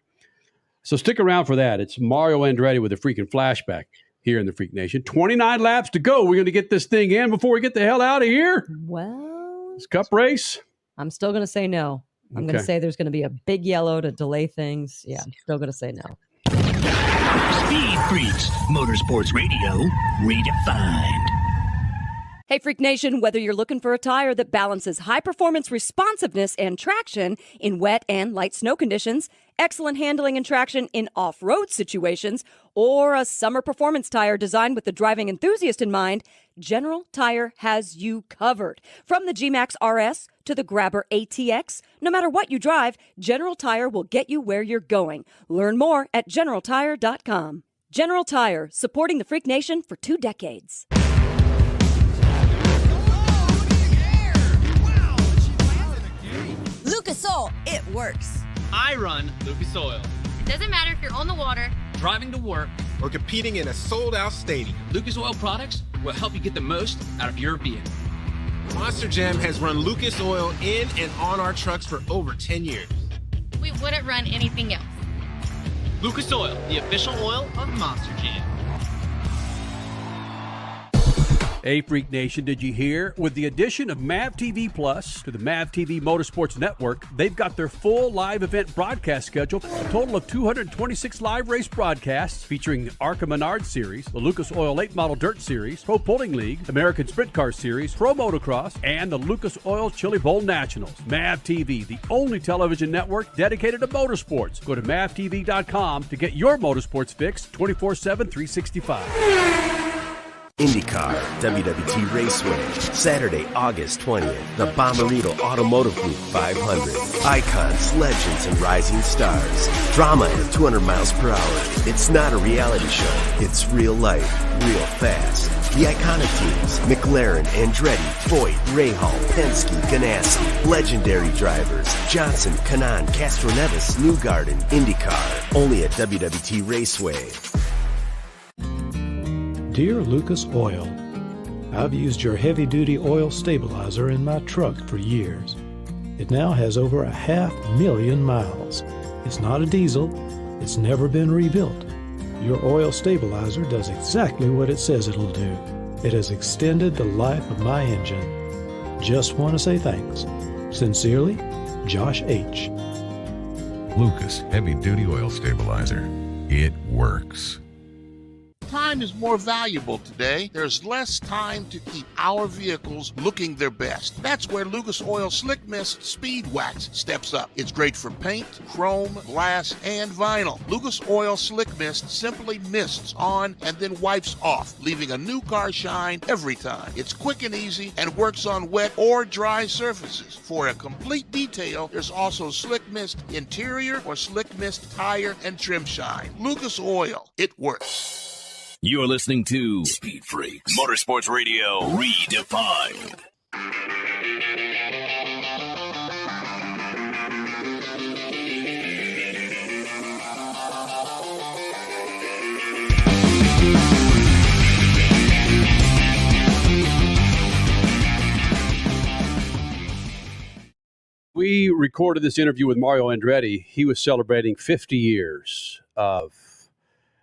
So stick around for that. It's Mario Andretti with a freaking flashback here in the Freak Nation. 29 laps to go. We're going to get this thing in before we get the hell out of here. Well, this cup race. I'm still going to say no. I'm going to say there's going to be a big yellow to delay things. Yeah, I'm still going to say no. Speed Freaks, Motorsports Radio, redefined. Hey, Freak Nation, whether you're looking for a tire that balances high-performance responsiveness and traction in wet and light snow conditions, excellent handling and traction in off-road situations, or a summer performance tire designed with the driving enthusiast in mind, General Tire has you covered. From the G-Max RS to the Grabber ATX, no matter what you drive, General Tire will get you where you're going. Learn more at GeneralTire.com. General Tire, supporting the Freak Nation for 2 decades. Lucas Oil, it works. I run Lucas Oil. It doesn't matter if you're on the water, driving to work, or competing in a sold-out stadium. Lucas Oil products will help you get the most out of your vehicle. Monster Jam has run Lucas Oil in and on our trucks for over 10 years. we wouldn't run anything else. Lucas Oil, the official oil of Monster Jam. Hey, Freak Nation, did you hear? With the addition of MAV TV Plus to the MAV TV Motorsports Network, they've got their full live event broadcast schedule, a total of 226 live race broadcasts featuring ARCA Menard Series, the Lucas Oil Late Model Dirt Series, Pro Pulling League, American Sprint Car Series, Pro Motocross, and the Lucas Oil Chili Bowl Nationals. MAV TV, the only television network dedicated to motorsports. Go to mavtv.com to get your motorsports fix 24/7, 365. IndyCar, WWT Raceway, Saturday, August 20th, the Bommarito Automotive Group 500. Icons, legends, and rising stars. Drama at 200 miles per hour. It's not a reality show. It's real life, real fast. The iconic teams, McLaren, Andretti, Foyt, Rahal, Penske, Ganassi. Legendary drivers, Johnson, Kanaan, Castroneves, Newgarden, IndyCar. Only at WWT Raceway. Dear Lucas Oil, I've used your heavy-duty oil stabilizer in my truck for years. It now has over 500,000 miles. It's not a diesel. It's never been rebuilt. Your oil stabilizer does exactly what it says it'll do. It has extended the life of my engine. Just want to say thanks. Sincerely, Josh H. Lucas Heavy Duty Oil Stabilizer. It works. time is more valuable today. There's less time to keep our vehicles looking their best. That's where Lucas Oil Slick Mist Speed Wax steps up. It's great for paint, chrome, glass, and vinyl. Lucas Oil Slick Mist simply mists on and then wipes off, leaving a new car shine every time. It's quick and easy and works on wet or dry surfaces. For a complete detail, there's also Slick Mist Interior or Slick Mist Tire and Trim Shine. Lucas Oil, it works. You're listening to Speed Freaks Motorsports Radio Redefined. We recorded this interview with Mario Andretti. He was celebrating 50 years of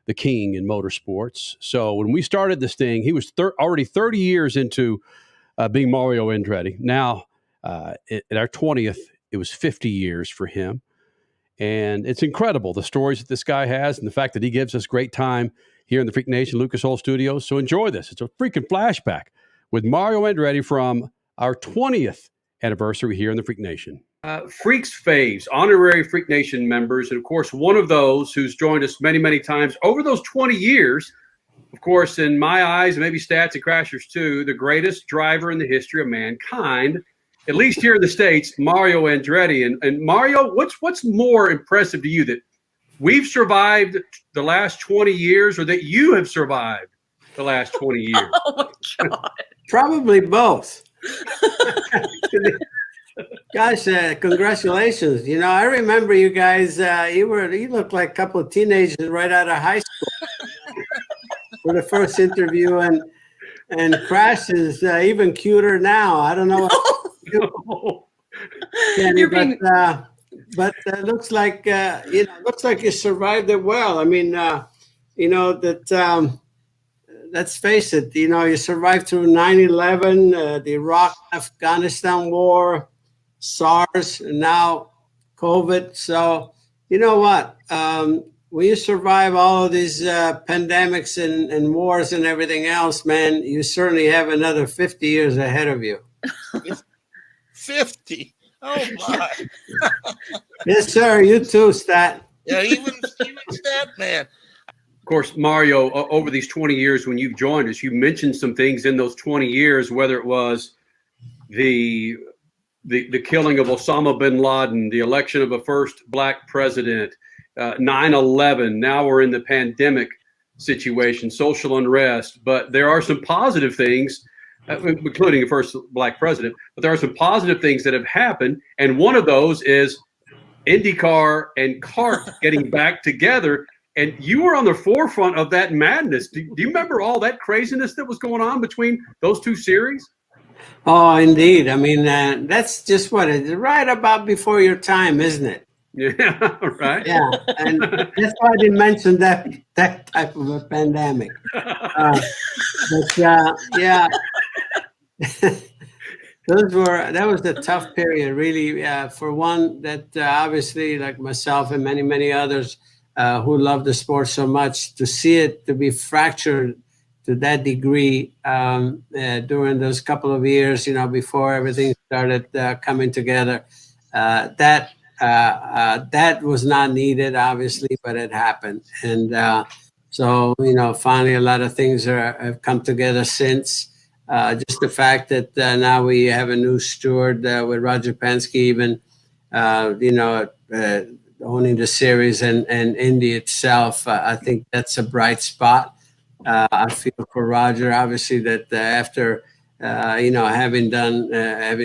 the king in motorsports. So when we started this thing, he was already 30 years into being Mario Andretti. Now, at our 20th, it was 50 years for him. And it's incredible, the stories that this guy has and the fact that he gives us great time here in the Freak Nation Lucas Oil Studios. So enjoy this. It's a freaking flashback with Mario Andretti from our 20th anniversary here in the Freak Nation. Freaks Faves, honorary Freak Nation members, and of course, one of those who's joined us many, many times over those 20 years. Of course, in my eyes, maybe Stats and Crashers too, the greatest driver in the history of mankind, at least here in the States, Mario Andretti. And Mario, what's more impressive to you, that we've survived the last 20 years or that you have survived the last 20 years? Oh my God. Probably both. Guys, congratulations. You know, I remember you guys, you looked like a couple of teenagers right out of high school for the first interview, and Crash is even cuter now. I don't know what Kenny, but looks like you survived it well. I mean, let's face it, you survived through 9/11, the Iraq, Afghanistan war, SARS, and now COVID. So, you know what? When you survive all of these pandemics and wars and everything else, man, you certainly have another 50 years ahead of you. 50? Oh, my. Yes, sir. You too, Stat. Yeah, even Stat, man. Of course, Mario, over these 20 years when you've joined us, you mentioned some things in those 20 years, whether it was the killing of Osama bin Laden, the election of a first black president, 9/11. Now we're in the pandemic situation, social unrest. But there are some positive things, including the first black president. But there are some positive things that have happened. And one of those is IndyCar and CART getting back together. And you were on the forefront of that madness. Do you remember all that craziness that was going on between those two series? Oh, indeed. I mean, that's just what it is. Right about before your time, isn't it? Yeah, right. Yeah, and that's why I didn't mention that type of a pandemic. Yeah. That was a tough period, really. For one, that obviously, like myself and many, many others who love the sport so much, to see it to be fractured to that degree during those couple of years, before everything started coming together, that was not needed, obviously, but it happened. And so, finally, a lot of things have come together since. Just the fact that now we have a new steward with Roger Penske, even, owning the series and Indy itself. I think that's a bright spot. I feel for Roger, obviously, that after, having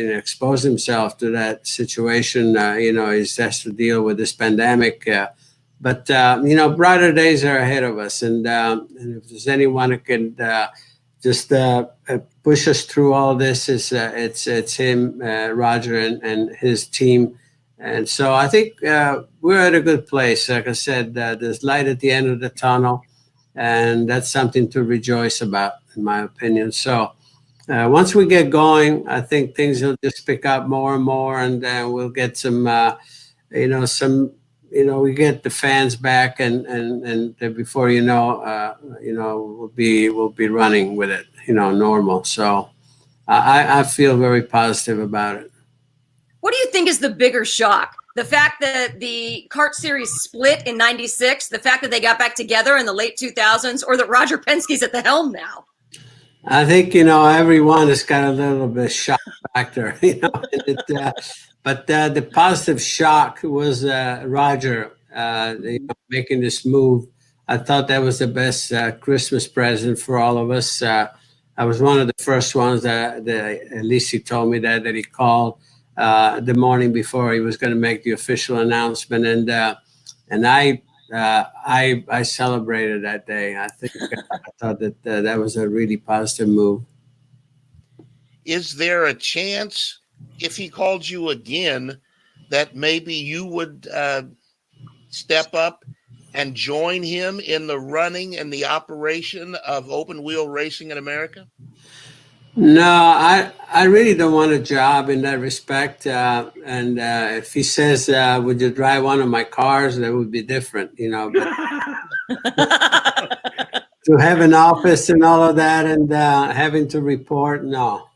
exposed himself to that situation, he has to deal with this pandemic. But brighter days are ahead of us. And if there's anyone who can just push us through all this, it's him, Roger, and his team. And so I think we're at a good place. Like I said, there's light at the end of the tunnel, and that's something to rejoice about, in my opinion. So once we get going, I think things will just pick up more and more, and we'll get some we get the fans back, and before we'll be running with it, normal. So I feel very positive about it. What do you think is the bigger shock? The fact that the kart series split in '96, the fact that they got back together in the late 2000s, or that Roger Penske's at the helm now? I think, everyone has got a little bit of shock factor, but the positive shock was Roger making this move. I thought that was the best Christmas present for all of us. I was one of the first ones that at least he told me that he called the morning before he was going to make the official announcement, and I celebrated that day. I thought that that was a really positive move. Is there a chance, if he called you again, that maybe you would step up and join him in the running and the operation of open wheel racing in America? No, I really don't want a job in that respect. And if he says, would you drive one of my cars, that would be different, But to have an office and all of that and having to report, no.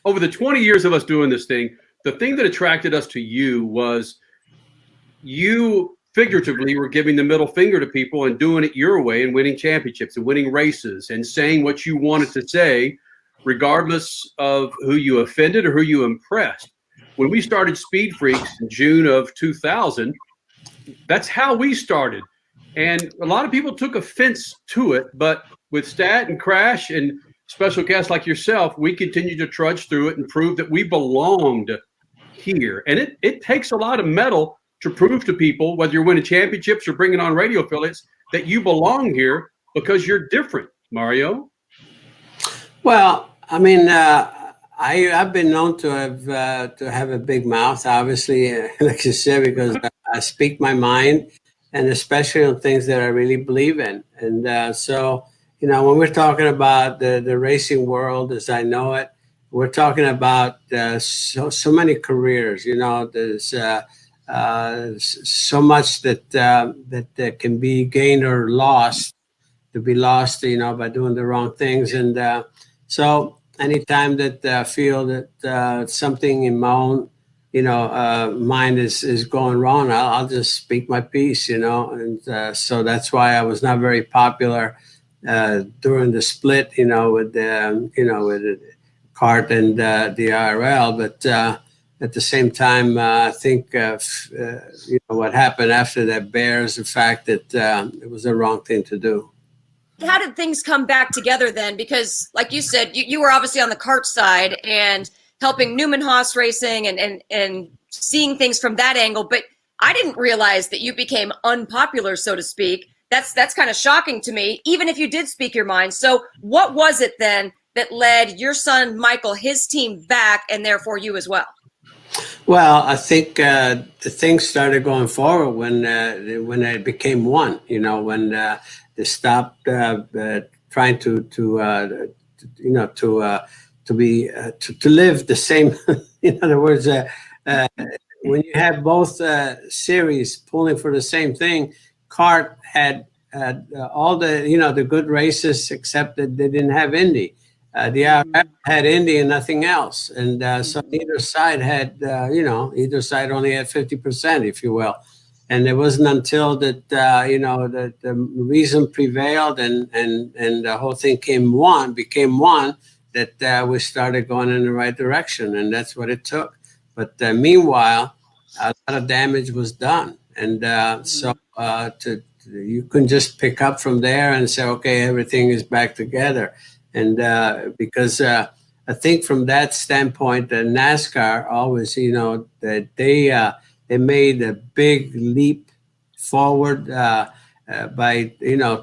Over the 20 years of us doing this thing, the thing that attracted us to you was you figuratively were giving the middle finger to people and doing it your way and winning championships and winning races and saying what you wanted to say, regardless of who you offended or who you impressed. When we started SpeedFreaks in June of 2000, that's how we started. And a lot of people took offense to it, but with Stat and Crash and special guests like yourself, we continued to trudge through it and prove that we belonged here. And it takes a lot of mettle to prove to people, whether you're winning championships or bringing on radio affiliates, that you belong here because you're different, Mario. Well, I mean, I've been known to have a big mouth, obviously, like you said, because I speak my mind, and especially on things that I really believe in. And so, when we're talking about the racing world as I know it, we're talking about so many careers. There's so much that can be gained or lost, to be lost, by doing the wrong things. And so anytime that I feel that something in my own, mind is going wrong, I'll just speak my piece, and so that's why I was not very popular during the split, with the kart and the IRL, but at the same time, I think what happened after that bears the fact that it was the wrong thing to do. How did things come back together then? Because, like you said, you were obviously on the kart side and helping Newman Haas Racing and seeing things from that angle. But I didn't realize that you became unpopular, so to speak. That's kind of shocking to me, even if you did speak your mind. So what was it then that led your son, Michael, his team back, and therefore you as well? Well, I think the things started going forward when they became one. When they stopped trying to live the same. In other words, when you have both series pulling for the same thing, kart had all the good races except that they didn't have Indy. The IRL had Indy and nothing else, and so either side had either side only had 50%, if you will. And it wasn't until that the reason prevailed and the whole thing became one that we started going in the right direction, and that's what it took. But meanwhile, a lot of damage was done, and so you couldn't just pick up from there and say, okay, everything is back together. And because I think from that standpoint, NASCAR always, that they made a big leap forward by,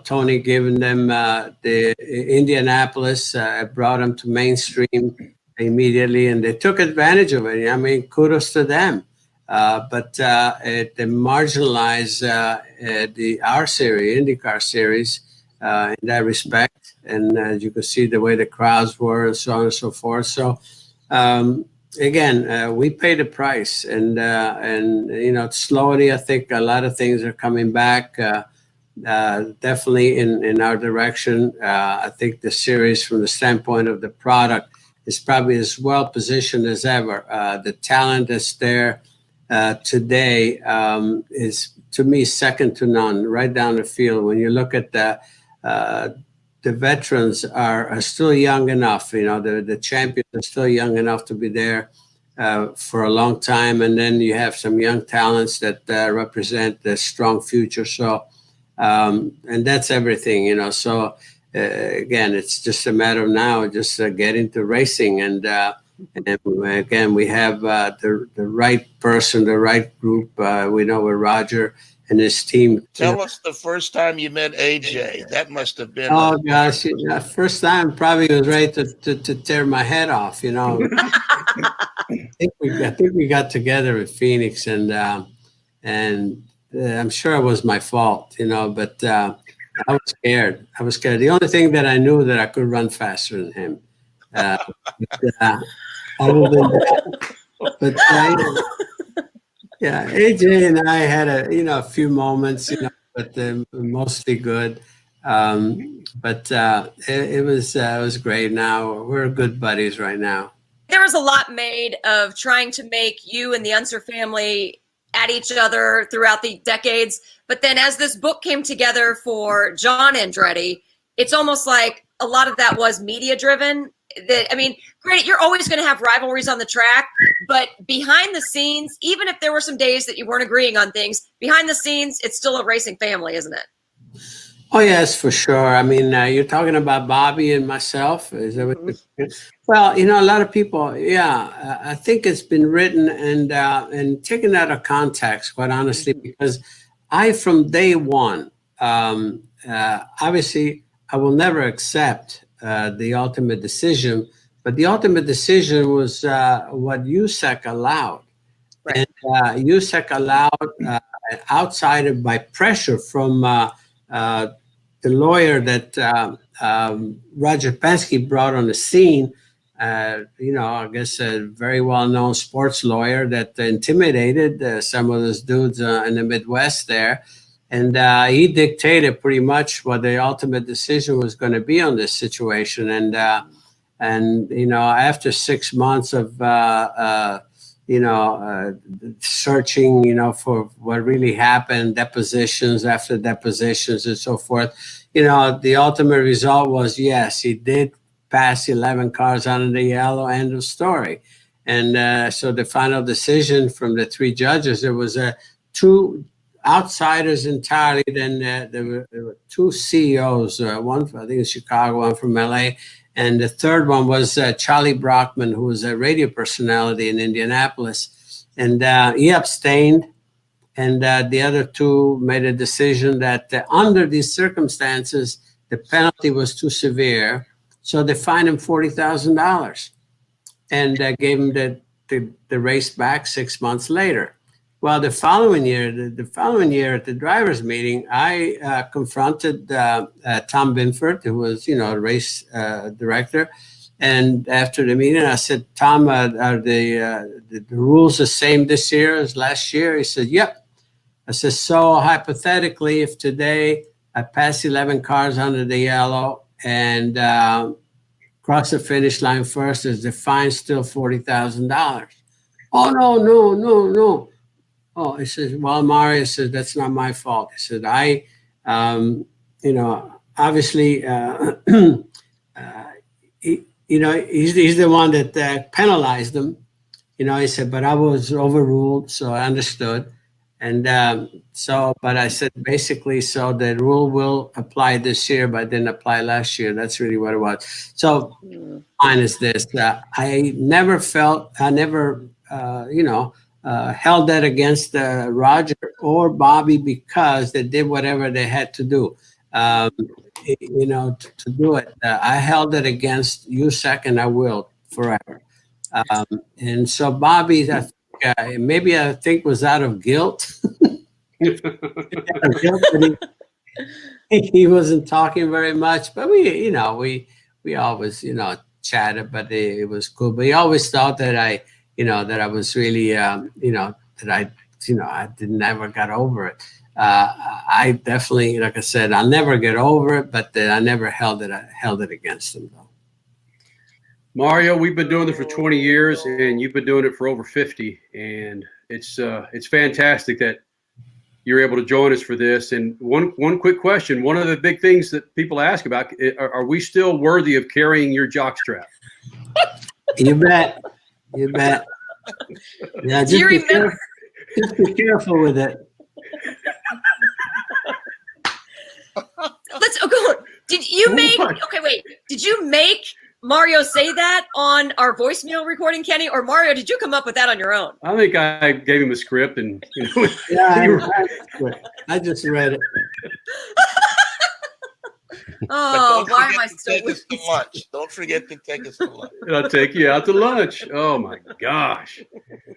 Tony giving them the Indianapolis, brought them to mainstream immediately, and they took advantage of it. I mean, kudos to them. But it marginalized our series, IndyCar series, in that respect. And as you can see, the way the crowds were and so on and so forth. So again, we pay the price, and slowly, I think a lot of things are coming back. Definitely in our direction. I think the series, from the standpoint of the product, is probably as well positioned as ever. The talent that's there today is, to me, second to none, right down the field. When you look at the veterans are still young enough, the champions are still young enough to be there for a long time. And then you have some young talents that represent the strong future. So, and that's everything, So again, it's just a matter of now just getting to racing, and again, we have the right person, the right group. We know with Roger and his team. Tell us the first time you met AJ. That must have been. Oh gosh, first time probably was ready to tear my head off. I think we got together at Phoenix, and I'm sure it was my fault, but I was scared. The only thing that I knew that I could run faster than him. Other than that, yeah, AJ and I had a few moments, but mostly good. But it was great. Now we're good buddies right now. There was a lot made of trying to make you and the Unser family at each other throughout the decades. But then as this book came together for John Andretti, it's almost like a lot of that was media driven. Granted, you're always going to have rivalries on the track, but behind the scenes, even if there were some days that you weren't agreeing on things, behind the scenes, it's still a racing family, isn't it? Oh, yes, for sure. You're talking about Bobby and myself. Is that what Well, a lot of people, I think it's been written and taken out of context, quite honestly, because from day one, obviously, I will never accept the ultimate decision, but the ultimate decision was what USEC allowed. Right. And USEC allowed, outside by pressure from the lawyer that Roger Penske brought on the scene, I guess a very well-known sports lawyer that intimidated some of those dudes in the Midwest there. And he dictated pretty much what the ultimate decision was going to be on this situation. And after 6 months of, searching, for what really happened, depositions after depositions and so forth, the ultimate result was, yes, he did pass 11 cars under the yellow, end of story. And so the final decision from the three judges, there was two outsiders entirely. Then there were two CEOs, one I think in Chicago, one from LA, and the third one was Charlie Brockman, who was a radio personality in Indianapolis, and he abstained. And the other two made a decision that under these circumstances, the penalty was too severe, so they fined him $40,000 and gave him the race back 6 months later. Well, the following year at the drivers' meeting, I confronted Tom Binford, who was, a race director. And after the meeting, I said, Tom, are the rules the same this year as last year? He said, yep. I said, so hypothetically, if today I pass 11 cars under the yellow and cross the finish line first, is the fine still $40,000? Oh, no. Oh, he says, well, Mario says, that's not my fault. He said, obviously, he's the one that penalized them. He said, but I was overruled, so I understood. And but I said, basically, so the rule will apply this year, but didn't apply last year. That's really what it was. So mine is this. I never held that against Roger or Bobby because they did whatever they had to do, to do it. I held it against USEC, and I will forever. And so Bobby, maybe I think was out of guilt. He wasn't talking very much, but we always, chatted, but it was cool. But he always thought that that I was really, that I never got over it. I definitely, like I said, I'll never get over it, but I never held it against them though. Mario, we've been doing this for 20 years, and you've been doing it for over 50, and it's fantastic that you're able to join us for this. And one quick question: one of the big things that people ask about, are we still worthy of carrying your jockstrap? You bet. You bet. Yeah, Do you remember? Just be careful with it. Let's go on. Did you make? Okay, wait. Did you make Mario say that on our voicemail recording, Kenny? Or Mario, did you come up with that on your own? I think I gave him a script, and yeah, I just read it. Oh, why am I so take us to lunch? Don't forget to take us to lunch. I'll take you out to lunch. Oh my gosh.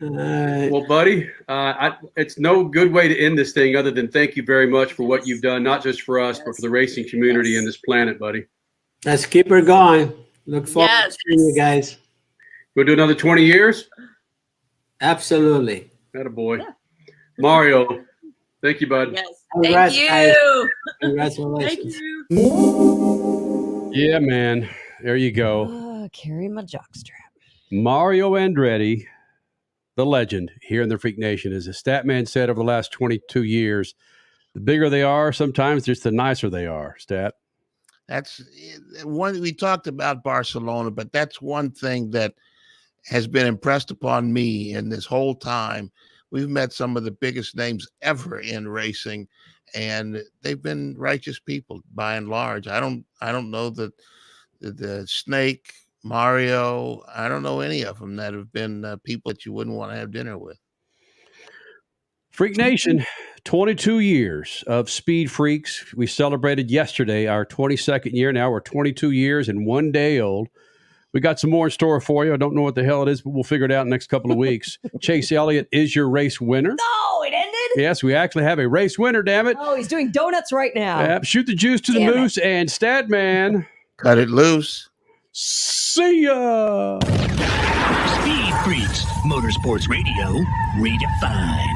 Well, buddy, it's no good way to end this thing other than thank you very much for what you've done, not just for us, but for the racing community and this planet, buddy. Let's keep her going. Look forward to seeing you guys. We'll do another 20 years? Absolutely. Attaboy. Yeah. Mario, thank you, bud. Yes. Congrats, thank you. Guys. Congratulations. Thank you. Yeah, man. There you go. Carry my jockstrap. Mario Andretti, the legend here in the Freak Nation, as the Statman said over the last 22 years, the bigger they are, sometimes just the nicer they are, Stat. That's one we talked about Barcelona, but that's one thing that has been impressed upon me in this whole time. We've met some of the biggest names ever in racing, and they've been righteous people by and large. I don't know that the Snake, Mario, I don't know any of them that have been people that you wouldn't want to have dinner with. Freak Nation, 22 years of Speed Freaks. We celebrated yesterday our 22nd year. Now we're 22 years and 1 day old. We got some more in store for you. I don't know what the hell it is, but we'll figure it out in the next couple of weeks. Chase Elliott is your race winner. No, it ended? Yes, we actually have a race winner, damn it. Oh, he's doing donuts right now. Yep, shoot the juice to the moose, and Statman. Cut it loose. See ya. Speed Freaks, Motorsports Radio, redefined.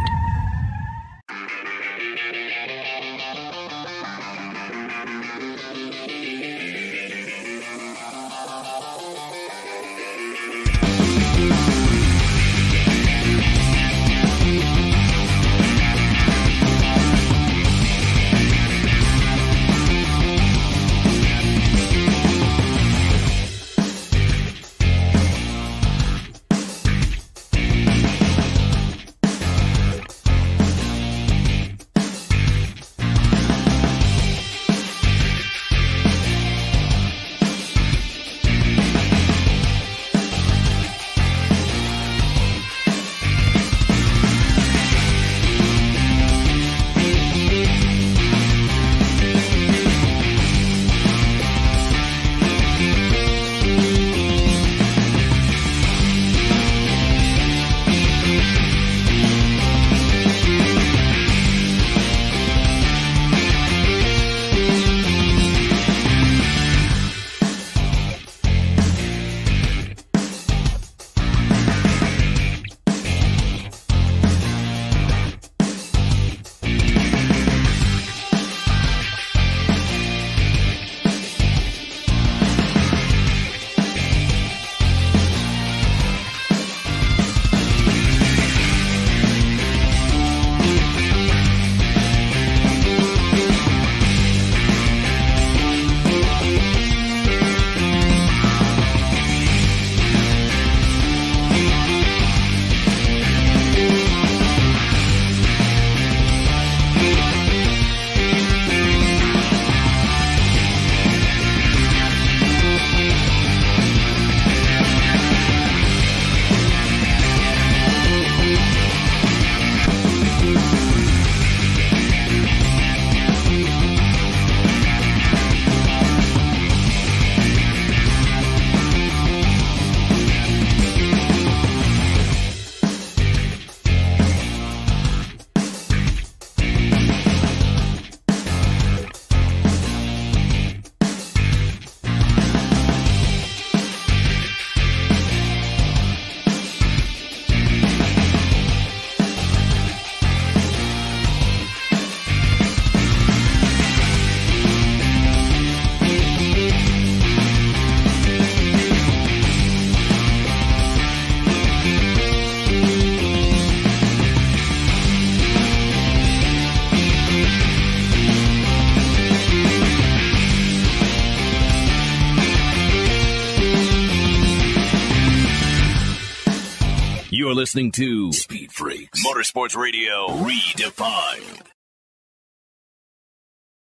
You're listening to Speed Freaks Motorsports Radio Redefined.